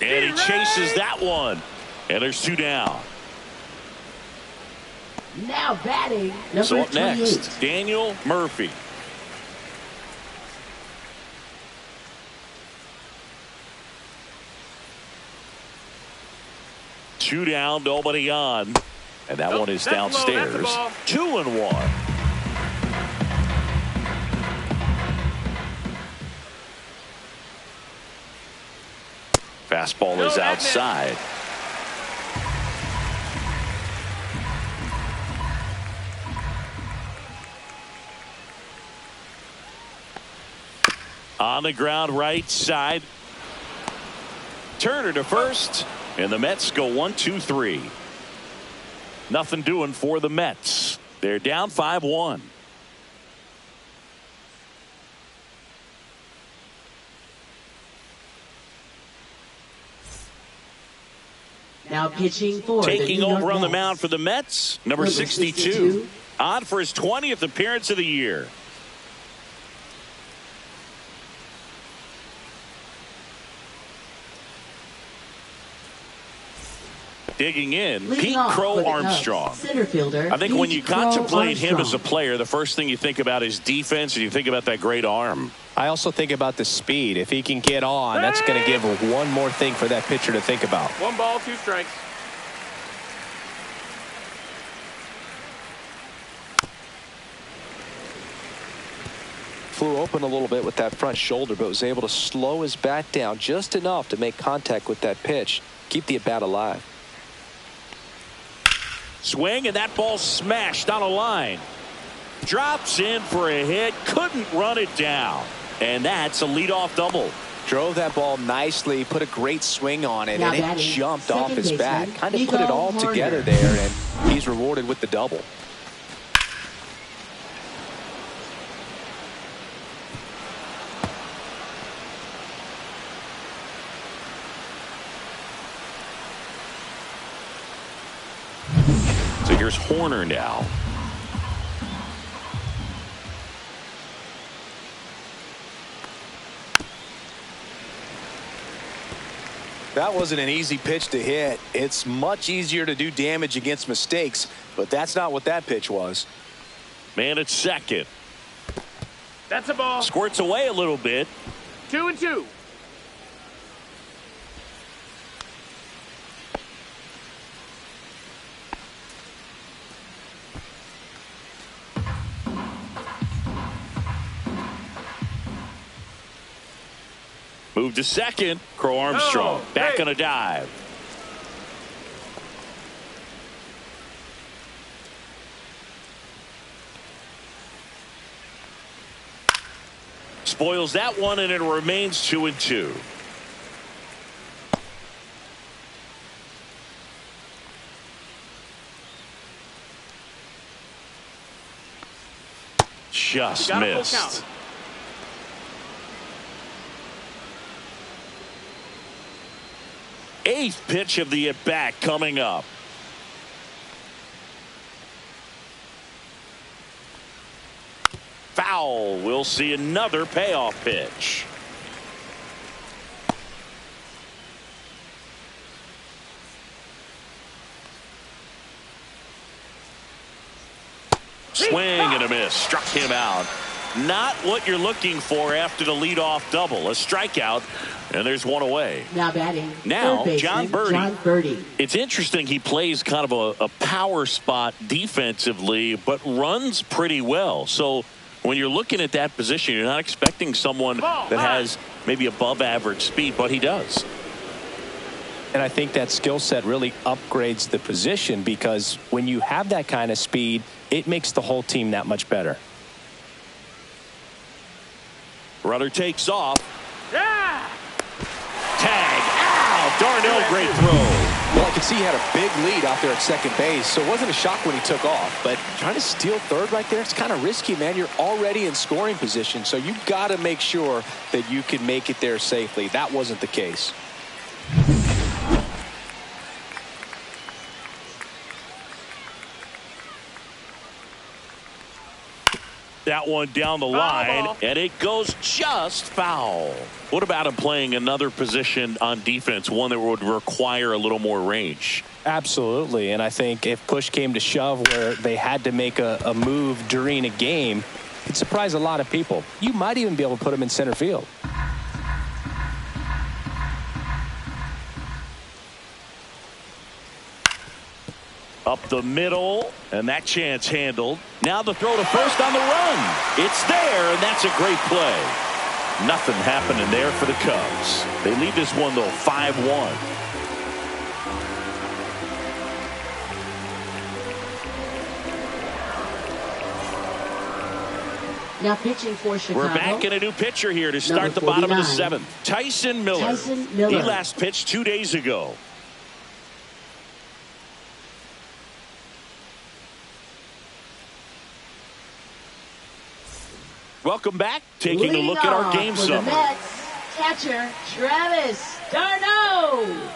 [SPEAKER 1] And he chases that one. And there's 2 down.
[SPEAKER 5] Now batting, number
[SPEAKER 1] So up
[SPEAKER 5] 28.
[SPEAKER 1] next, Daniel Murphy. Two down, nobody on. And that one is downstairs. 2-1. Fastball is outside. On the ground, right side. Turner to first, and the Mets go 1-2-3. Nothing doing for the Mets. They're down 5-1.
[SPEAKER 5] Now pitching for
[SPEAKER 1] Taking
[SPEAKER 5] the New
[SPEAKER 1] over
[SPEAKER 5] York
[SPEAKER 1] on the
[SPEAKER 5] Mets.
[SPEAKER 1] mound for the Mets, number 62.
[SPEAKER 5] 62.
[SPEAKER 1] On for his 20th appearance of the year. Digging in,
[SPEAKER 5] Leading
[SPEAKER 1] Pete
[SPEAKER 5] off
[SPEAKER 1] Crow
[SPEAKER 5] for the
[SPEAKER 1] Armstrong.
[SPEAKER 5] Cubs, center fielder,
[SPEAKER 1] I think when
[SPEAKER 5] Pete
[SPEAKER 1] you
[SPEAKER 5] Crow
[SPEAKER 1] contemplate him as a
[SPEAKER 5] Armstrong.
[SPEAKER 1] player, the first thing you think about is defense, and you think about that great arm.
[SPEAKER 2] I also think about the speed. If he can get on, that's going to give one more thing for that pitcher to think about.
[SPEAKER 4] 1 ball, 2 strikes.
[SPEAKER 6] Flew open a little bit with that front shoulder, but was able to slow his bat down just enough to make contact with that pitch. Keep the at-bat alive.
[SPEAKER 1] Swing, and that ball smashed on a line. Drops in for a hit. Couldn't run it down. And that's a leadoff double.
[SPEAKER 6] Drove that ball nicely, put a great swing on it,
[SPEAKER 5] Now
[SPEAKER 6] and it
[SPEAKER 5] batting,
[SPEAKER 6] jumped off his
[SPEAKER 5] second
[SPEAKER 6] bat.
[SPEAKER 5] baseman,
[SPEAKER 6] Kind of put it all
[SPEAKER 5] Horner.
[SPEAKER 6] together there, and he's rewarded with the double.
[SPEAKER 1] So here's Horner now.
[SPEAKER 6] That wasn't an easy pitch to hit. It's much easier to do damage against mistakes, but that's not what that pitch was.
[SPEAKER 1] Man at second.
[SPEAKER 4] That's a ball.
[SPEAKER 1] Squirts away a little bit.
[SPEAKER 4] 2-2.
[SPEAKER 1] Move to second. Crow Armstrong back on a dive. Spoils that one, and it remains 2-2. just
[SPEAKER 4] Got a full
[SPEAKER 1] missed.
[SPEAKER 4] count.
[SPEAKER 1] Eighth pitch of the at-bat coming up. Foul. We'll see another payoff pitch. Swing and a miss. Struck him out. Not what you're looking for after the leadoff double. A strikeout, and there's one away.
[SPEAKER 5] Now batting.
[SPEAKER 1] Now,
[SPEAKER 5] third
[SPEAKER 1] John
[SPEAKER 5] baseman, John
[SPEAKER 1] Birdie.
[SPEAKER 5] Birdie.
[SPEAKER 1] It's interesting. He plays kind of a power spot defensively, but runs pretty well. So when you're looking at that position, you're not expecting someone that has maybe above average speed, but he does.
[SPEAKER 2] And I think that skill set really upgrades the position, because when you have that kind of speed, it makes the whole team that much better.
[SPEAKER 1] Runner takes off.
[SPEAKER 4] Yeah!
[SPEAKER 1] Tag. Ow! Darnell, great throw.
[SPEAKER 6] Well, I could see he had a big lead out there at second base, so it wasn't a shock when he took off. But trying to steal third right there, it's kind of risky, man. You're already in scoring position, so you've got to make sure that you can make it there safely. That wasn't the case.
[SPEAKER 1] That one down the line, and it goes just foul. What about him playing another position on defense, one that would require a little more range?
[SPEAKER 2] Absolutely, and I think if push came to shove where they had to make a move during a game, it'd surprise a lot of people. You might even be able to put him in center field.
[SPEAKER 1] Up the middle, and that chance handled. Now the throw to first on the run. It's there, and that's a great play. Nothing happening there for the Cubs. They lead this one, though, 5-1.
[SPEAKER 5] Now pitching for Chicago.
[SPEAKER 1] We're back in a new pitcher here to start the bottom of the seventh. Tyson Miller.
[SPEAKER 5] Tyson Miller.
[SPEAKER 1] He last pitched 2 days ago. Welcome back. Taking a look at our game
[SPEAKER 5] for the
[SPEAKER 1] summary.
[SPEAKER 5] Mets, catcher Travis d'Arnaud.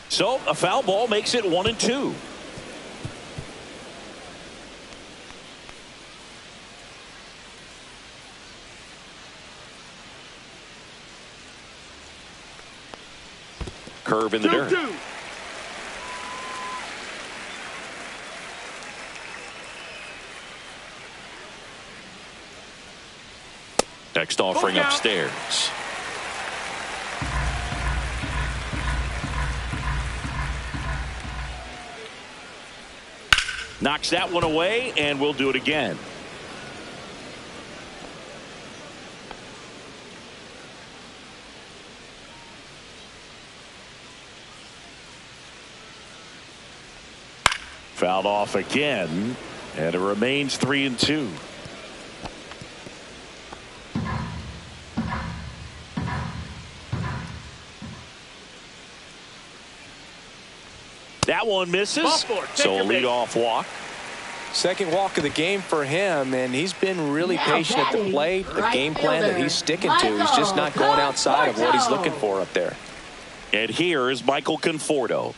[SPEAKER 1] So a foul ball makes it 1-2. Curve in the dirt.
[SPEAKER 4] 2-2.
[SPEAKER 1] Next offering
[SPEAKER 4] Full count.
[SPEAKER 1] upstairs. Knocks that one away, and we'll do it again. Fouled off again, and it remains 3-2. That one misses, so a leadoff walk.
[SPEAKER 6] Second walk of the game for him, and he's been really patient at the plate. The game plan that he's sticking to, he's just not going outside of what he's looking for up there.
[SPEAKER 1] And here is Michael Conforto.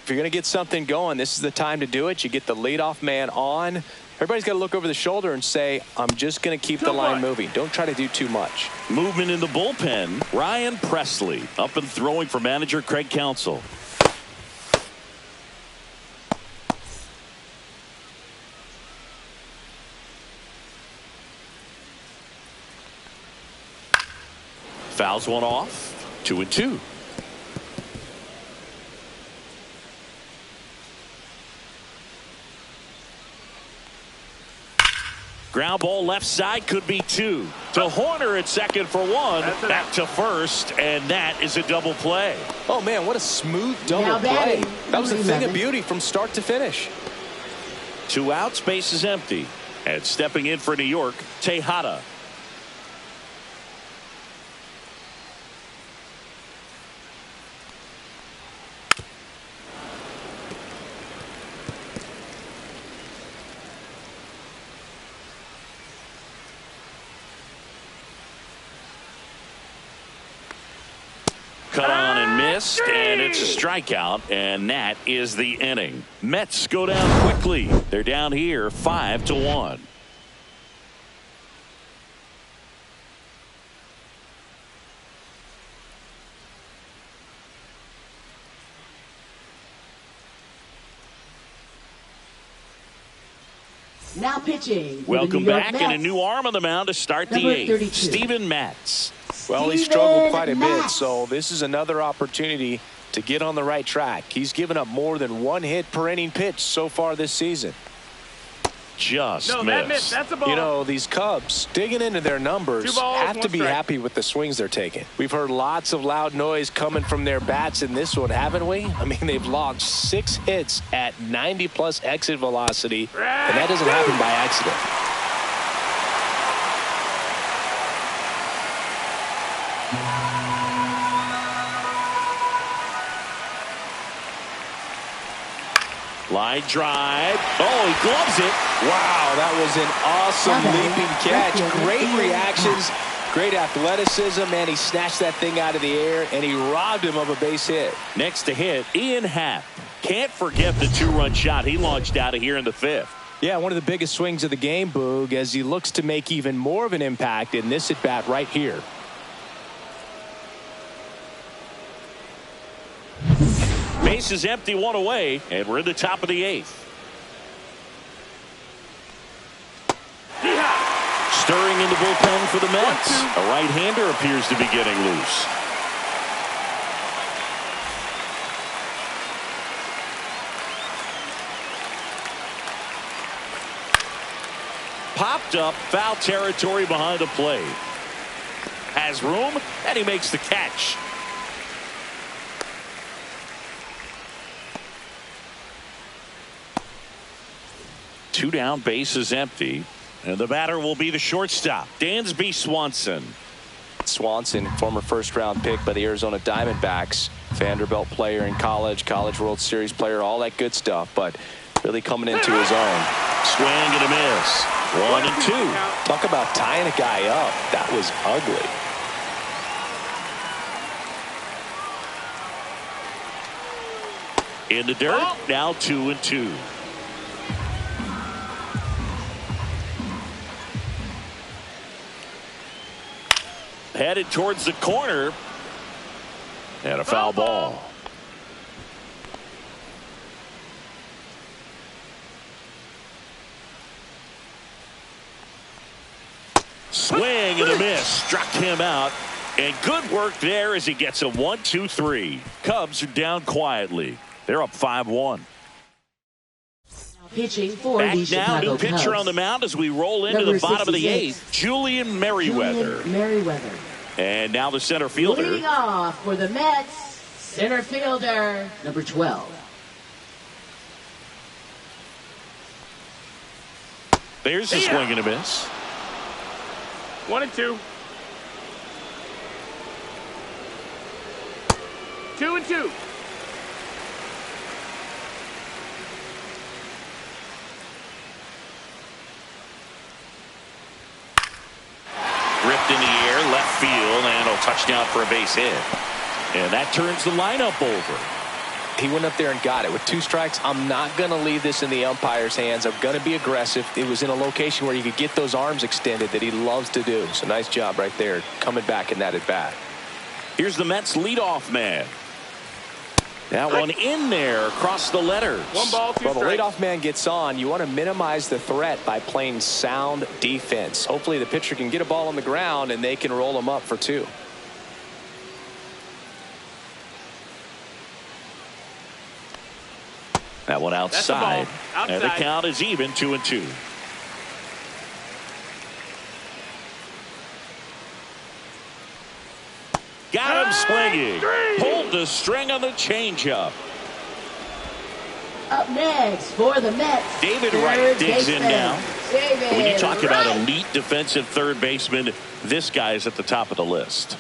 [SPEAKER 6] If you're going to get something going, this is the time to do it. You get the leadoff man on. Everybody's got to look over the shoulder and say, I'm just going to keep the line moving. Don't try to do too much.
[SPEAKER 1] Movement in the bullpen. Ryan Presley up and throwing for manager Craig Counsell. Fouls one off. 2-2. Ground ball left side, could be 2. To Horner at second for one. Back to first, and that is a double play.
[SPEAKER 6] Oh, man, what a smooth double play. That was a thing of beauty from start to finish.
[SPEAKER 1] 2 outs, base is empty. And stepping in for New York, Tejada. Cut on and missed, and it's a strikeout, and that is the inning. Mets go down quickly. They're down here 5-1.
[SPEAKER 5] Now pitching.
[SPEAKER 1] Welcome back, and a new arm on the mound to start the 8th. Steven Matz.
[SPEAKER 2] Well, he struggled quite a bit, so this is another opportunity to get on the right track. He's given up more than 1 hit per inning pitch so far this season.
[SPEAKER 1] Just
[SPEAKER 4] no,
[SPEAKER 1] missed.
[SPEAKER 4] that missed. That's a ball.
[SPEAKER 2] You know, these Cubs, digging into their numbers,
[SPEAKER 4] 2 balls,
[SPEAKER 2] have to
[SPEAKER 4] 1
[SPEAKER 2] be
[SPEAKER 4] strike.
[SPEAKER 2] happy with the swings they're taking. We've heard lots of loud noise coming from their bats in this one, haven't we? I mean, they've logged 6 hits at 90+ exit velocity, and that doesn't happen by accident.
[SPEAKER 1] Line drive. Oh, he gloves it.
[SPEAKER 2] Wow, that was an awesome leaping catch. Great reactions, great athleticism, and he snatched that thing out of the air, and he robbed him of a base hit.
[SPEAKER 1] Next to hit, Ian Happ. Can't forget the 2-run shot he launched out of here in the 5th.
[SPEAKER 2] Yeah, one of the biggest swings of the game, Boog, as he looks to make even more of an impact in this at-bat right here.
[SPEAKER 1] Base is empty, 1 away, and we're in the top of the 8th. Stirring in the bullpen for the Mets. A right-hander appears to be getting loose. Popped up, foul territory behind the plate. Has room, and he makes the catch. Two down, base is empty, and the batter will be the shortstop, Dansby Swanson.
[SPEAKER 6] Swanson, former first-round pick by the Arizona Diamondbacks, Vanderbilt player in college, College World Series player, all that good stuff, but really coming into his own.
[SPEAKER 1] Swing and a miss. 1-2.
[SPEAKER 2] Talk about tying a guy up. That was ugly.
[SPEAKER 1] In the dirt, now 2-2. Headed towards the corner, and a foul ball. Swing and a miss, struck him out, and good work there as he gets a 1-2-3. Cubs are down quietly. They're up 5-1.
[SPEAKER 5] Pitching for
[SPEAKER 1] Back
[SPEAKER 5] the
[SPEAKER 1] now,
[SPEAKER 5] Chicago
[SPEAKER 1] new pitcher
[SPEAKER 5] Cubs.
[SPEAKER 1] on the mound as we roll into
[SPEAKER 5] Number
[SPEAKER 1] the bottom of the
[SPEAKER 5] 66.
[SPEAKER 1] 8th, Julian Merriweather.
[SPEAKER 5] Merriweather.
[SPEAKER 1] And now the center fielder.
[SPEAKER 5] Leading off for the Mets, center fielder, number 12.
[SPEAKER 1] There's a swing and a miss.
[SPEAKER 4] 1-2. 2-2.
[SPEAKER 1] Ripped in the air, left field, and a touchdown for a base hit. And that turns the lineup over.
[SPEAKER 2] He went up there and got it with 2 strikes. I'm not going to leave this in the umpire's hands. I'm going to be aggressive. It was in a location where you could get those arms extended that he loves to do. So nice job right there coming back in that at bat.
[SPEAKER 1] Here's the Mets leadoff man. That one in there across the letters.
[SPEAKER 4] 1 ball, 2
[SPEAKER 2] Well, the
[SPEAKER 4] strikes.
[SPEAKER 2] leadoff man gets on. You want to minimize the threat by playing sound defense. Hopefully the pitcher can get a ball on the ground and they can roll him up for 2.
[SPEAKER 1] That one outside.
[SPEAKER 4] Outside.
[SPEAKER 1] And the count is even, 2-2. swinging. Pulled the string on the changeup.
[SPEAKER 5] Up next for the Mets,
[SPEAKER 1] David Wright digs in now.
[SPEAKER 5] David
[SPEAKER 1] When you talk about
[SPEAKER 5] Wright.
[SPEAKER 1] elite defensive third baseman, this guy is at the top of the list.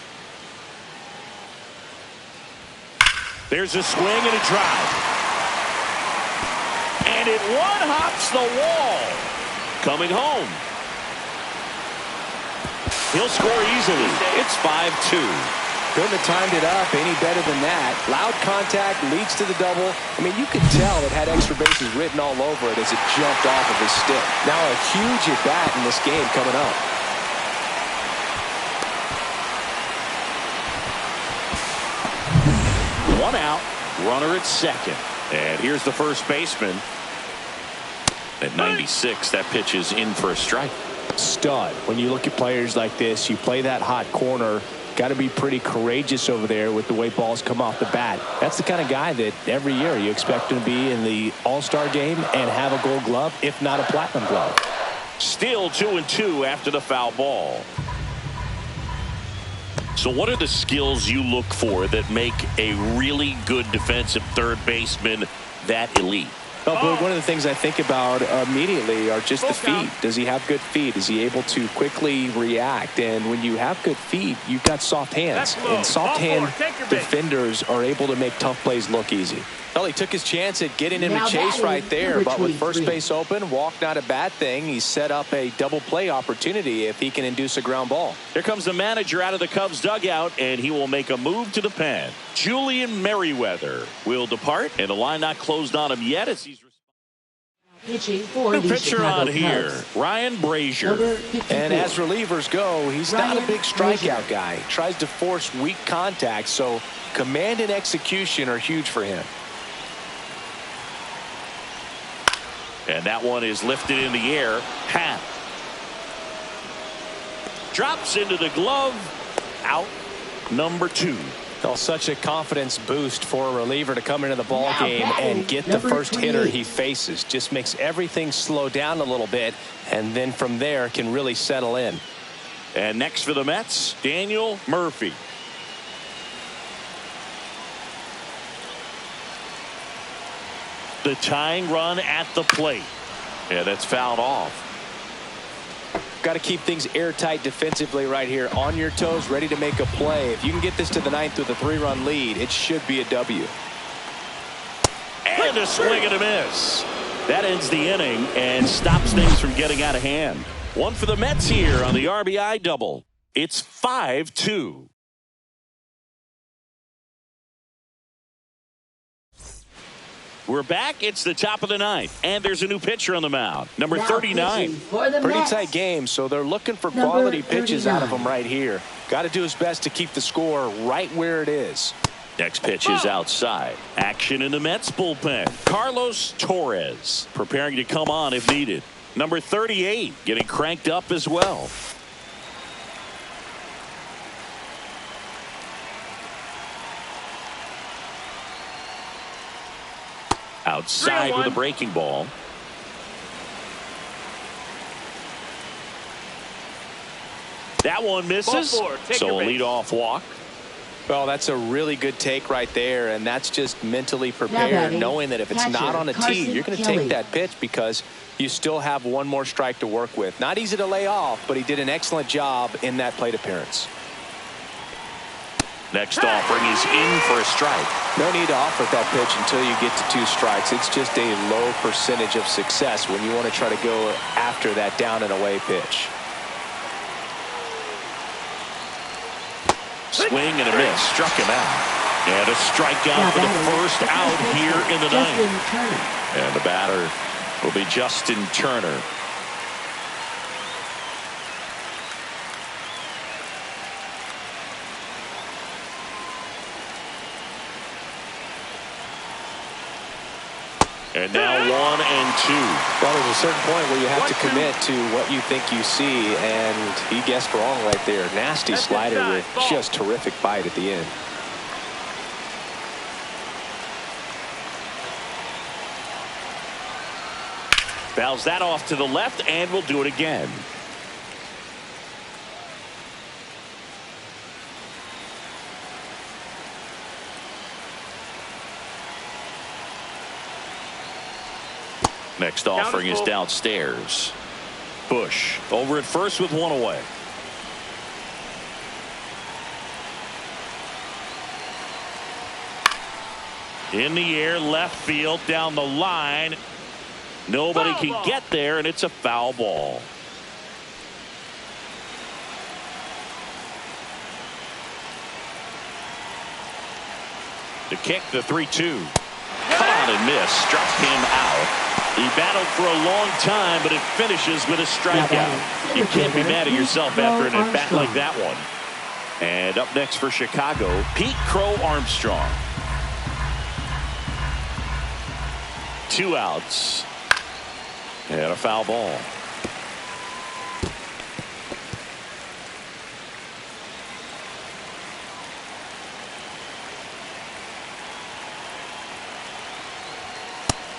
[SPEAKER 1] There's a swing and a drive. And it one-hops the wall. Coming home. He'll score easily. It's 5-2.
[SPEAKER 6] Couldn't have timed it up any better than that. Loud contact leads to the double. I mean, you could tell it had extra bases written all over it as it jumped off of his stick. Now a huge at-bat in this game coming up.
[SPEAKER 1] One out, runner at second. And here's the first baseman. At 96, that pitch is in for a strike.
[SPEAKER 2] Stud. When you look at players like this, you play that hot corner. Got to be pretty courageous over there with the way balls come off the bat. That's the kind of guy that every year you expect him to be in the All-Star game and have a Gold Glove, if not a Platinum Glove.
[SPEAKER 1] Still 2-2 after the foul ball. So what are the skills you look for that make a really good defensive third baseman that elite?
[SPEAKER 2] Well, one of the things I think about immediately are just the feet. Does he have good feet? Is he able to quickly react? And when you have good feet, you've got soft hands. And soft hand defenders are able to make tough plays look easy.
[SPEAKER 6] Well, he took his chance at getting him to chase right there, but with first base open, walk not a bad thing. He set up a double play opportunity if he can induce a ground ball.
[SPEAKER 1] Here comes the manager out of the Cubs dugout, and he will make a move to the pen. Julian Merriweather will depart, and the line not closed on him yet as he's
[SPEAKER 5] Pitching for
[SPEAKER 1] new
[SPEAKER 5] the
[SPEAKER 1] pitcher
[SPEAKER 5] Chicago
[SPEAKER 1] on here,
[SPEAKER 5] Cubs.
[SPEAKER 1] Ryan Brazier.
[SPEAKER 5] Number 54.
[SPEAKER 6] And as relievers go, he's not a
[SPEAKER 5] Ryan
[SPEAKER 6] big strikeout
[SPEAKER 5] Brazier.
[SPEAKER 6] guy. He tries to force weak contact, so command and execution are huge for him.
[SPEAKER 1] And that one is lifted in the air. Half. Drops into the glove. Out. Number 2.
[SPEAKER 2] Well, such a confidence boost for a reliever to come into the ball
[SPEAKER 5] Now
[SPEAKER 2] game
[SPEAKER 5] batting,
[SPEAKER 2] and get the
[SPEAKER 5] number
[SPEAKER 2] first hitter
[SPEAKER 5] 28.
[SPEAKER 2] he faces. Just makes everything slow down a little bit, and then from there can really settle in.
[SPEAKER 1] And next for the Mets, Daniel Murphy. The tying run at the plate. Yeah, that's fouled off.
[SPEAKER 6] Got to keep things airtight defensively right here. On your toes, ready to make a play. If you can get this to the ninth with a 3-run lead, it should be a W.
[SPEAKER 1] And a swing and a miss. That ends the inning and stops things from getting out of hand. One for the Mets here on the RBI double. It's 5-2. We're back. It's the top of the ninth, and there's a new pitcher on the mound. Number
[SPEAKER 5] Now
[SPEAKER 1] 39.
[SPEAKER 5] pitching for the
[SPEAKER 6] Pretty
[SPEAKER 5] Mets.
[SPEAKER 6] tight game, so they're looking for
[SPEAKER 5] Number
[SPEAKER 6] quality pitches out of
[SPEAKER 5] 39.
[SPEAKER 6] him right here. Got to do his best to keep the score right where it is.
[SPEAKER 1] Next pitch is outside. Action in the Mets bullpen. Carlos Torres preparing to come on if needed. Number 38 getting cranked up as well. Outside with a breaking ball. That one misses.
[SPEAKER 4] Ball four. Take
[SPEAKER 1] So
[SPEAKER 4] your
[SPEAKER 1] a
[SPEAKER 4] base.
[SPEAKER 1] leadoff walk.
[SPEAKER 6] Well, that's a really good take right there, and that's just mentally prepared,
[SPEAKER 5] batting,
[SPEAKER 6] knowing that if it's
[SPEAKER 5] catcher,
[SPEAKER 6] not on a tee,
[SPEAKER 5] Carson
[SPEAKER 6] you're going to
[SPEAKER 5] Kelly.
[SPEAKER 6] take that pitch because you still have one more strike to work with. Not easy to lay off, but he did an excellent job in that plate appearance.
[SPEAKER 1] Next offering is in for a strike.
[SPEAKER 6] No need to offer that pitch until you get to 2 strikes. It's just a low percentage of success when you want to try to go after that down and away pitch.
[SPEAKER 1] Swing and a miss. Struck him out. And a strikeout
[SPEAKER 5] Now
[SPEAKER 1] for the
[SPEAKER 5] batting,
[SPEAKER 1] first out here in the ninth.
[SPEAKER 5] Justin Turner.
[SPEAKER 1] And the batter will be Justin Turner. And now 1 and 2.
[SPEAKER 6] Well, there's a certain point where you have to commit to what you think you see, and he guessed wrong right there. Nasty
[SPEAKER 4] That's
[SPEAKER 6] slider
[SPEAKER 4] inside.
[SPEAKER 6] with
[SPEAKER 4] Ball.
[SPEAKER 6] just terrific bite at the end.
[SPEAKER 1] Fouls that off to the left, and we'll do it again. Next offering is downstairs. Bush over at first with one away. In the air, left field, down the line. Nobody can get there, and it's a foul ball. The kick, the 3-2. Caught and missed, struck him out. He battled for a long time, but it finishes with a strikeout. You can't be mad at yourself after an at-bat like that one. And up next for Chicago, Pete Crow Armstrong. 2 outs. And a foul ball.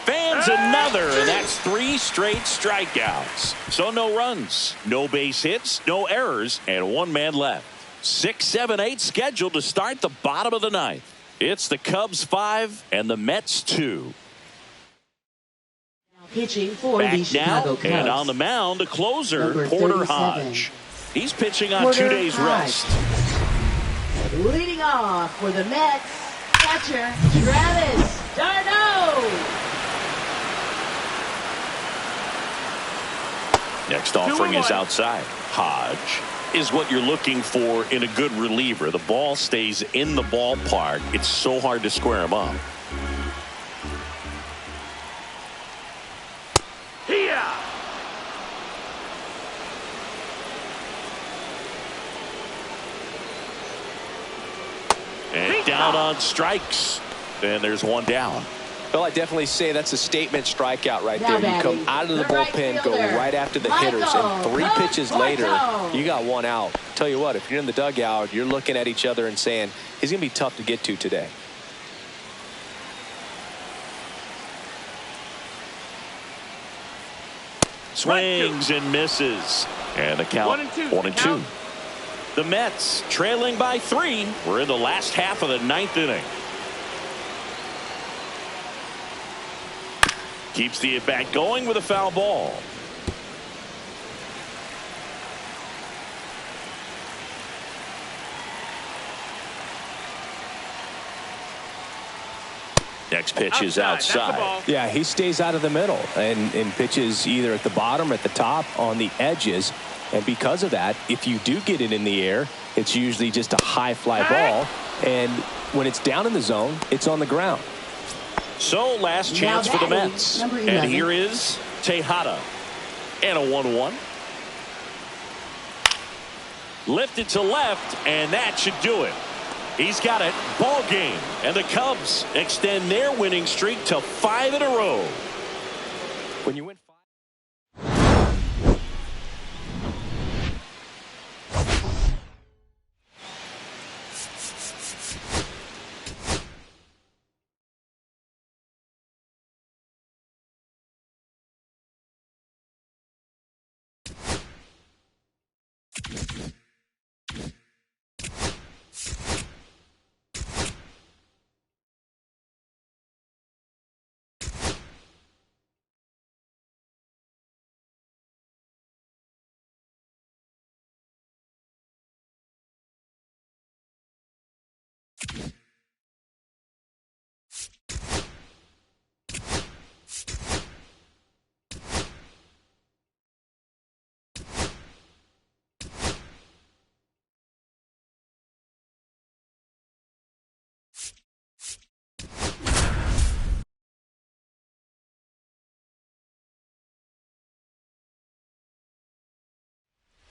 [SPEAKER 1] Fans another, and that's 3 straight strikeouts. So no runs, no base hits, no errors, and 1 man left. 6, 7, 8 scheduled to start the bottom of the 9th. It's the Cubs 5 and the Mets 2.
[SPEAKER 5] Pitching for
[SPEAKER 1] Back
[SPEAKER 5] the Chicago
[SPEAKER 1] now,
[SPEAKER 5] Cubs.
[SPEAKER 1] and on the mound, a closer,
[SPEAKER 5] Number
[SPEAKER 1] Porter
[SPEAKER 5] 37.
[SPEAKER 1] Hodge. He's pitching on
[SPEAKER 5] Porter
[SPEAKER 1] 2 days
[SPEAKER 5] Hodge.
[SPEAKER 1] rest.
[SPEAKER 5] Leading off for the Mets, catcher Travis d'Arnaud.
[SPEAKER 1] Next offering is outside. Hodge is what you're looking for in a good reliever. The ball stays in the ballpark. It's so hard to square him up. And down on strikes. And there's 1 down.
[SPEAKER 6] Well, I definitely say that's a statement strikeout right there. You come out of the bullpen, go right after the hitters, and 3 pitches later, you got 1 out. Tell you what, if you're in the dugout, you're looking at each other and saying, he's going to be tough to get to today.
[SPEAKER 1] Swings and misses. And the count 1 and 2. The Mets trailing by 3. We're in the last half of the 9th inning. Keeps the at-bat going with a foul ball. Next pitch is outside.
[SPEAKER 2] Yeah, he stays out of the middle and pitches either at the bottom or at the top on the edges. And because of that, if you do get it in the air, it's usually just a high fly ball. And when it's down in the zone, it's on the ground.
[SPEAKER 1] So last chance for the Mets. And here is Tejada. And a 1-1. Lifted to left, and that should do it. He's got it. Ball game. And the Cubs extend their winning streak to 5 in a row.
[SPEAKER 2] When you win 5.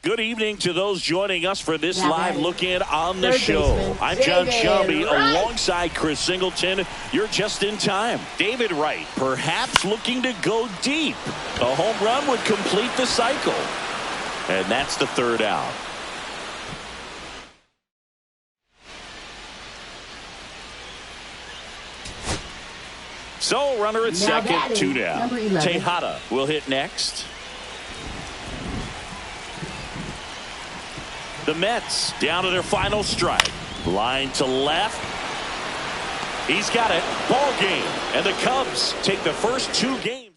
[SPEAKER 1] Good evening to those joining us for this live look in on the show. I'm John Shelby alongside Chris Singleton. You're just in time. David Wright, perhaps looking to go deep. A home run would complete the cycle. And that's the 3rd out. So runner at second, 2 down. Tejada will hit next. The Mets down to their final strike. Line to left. He's got it. Ball game. And the Cubs take the first 2 games.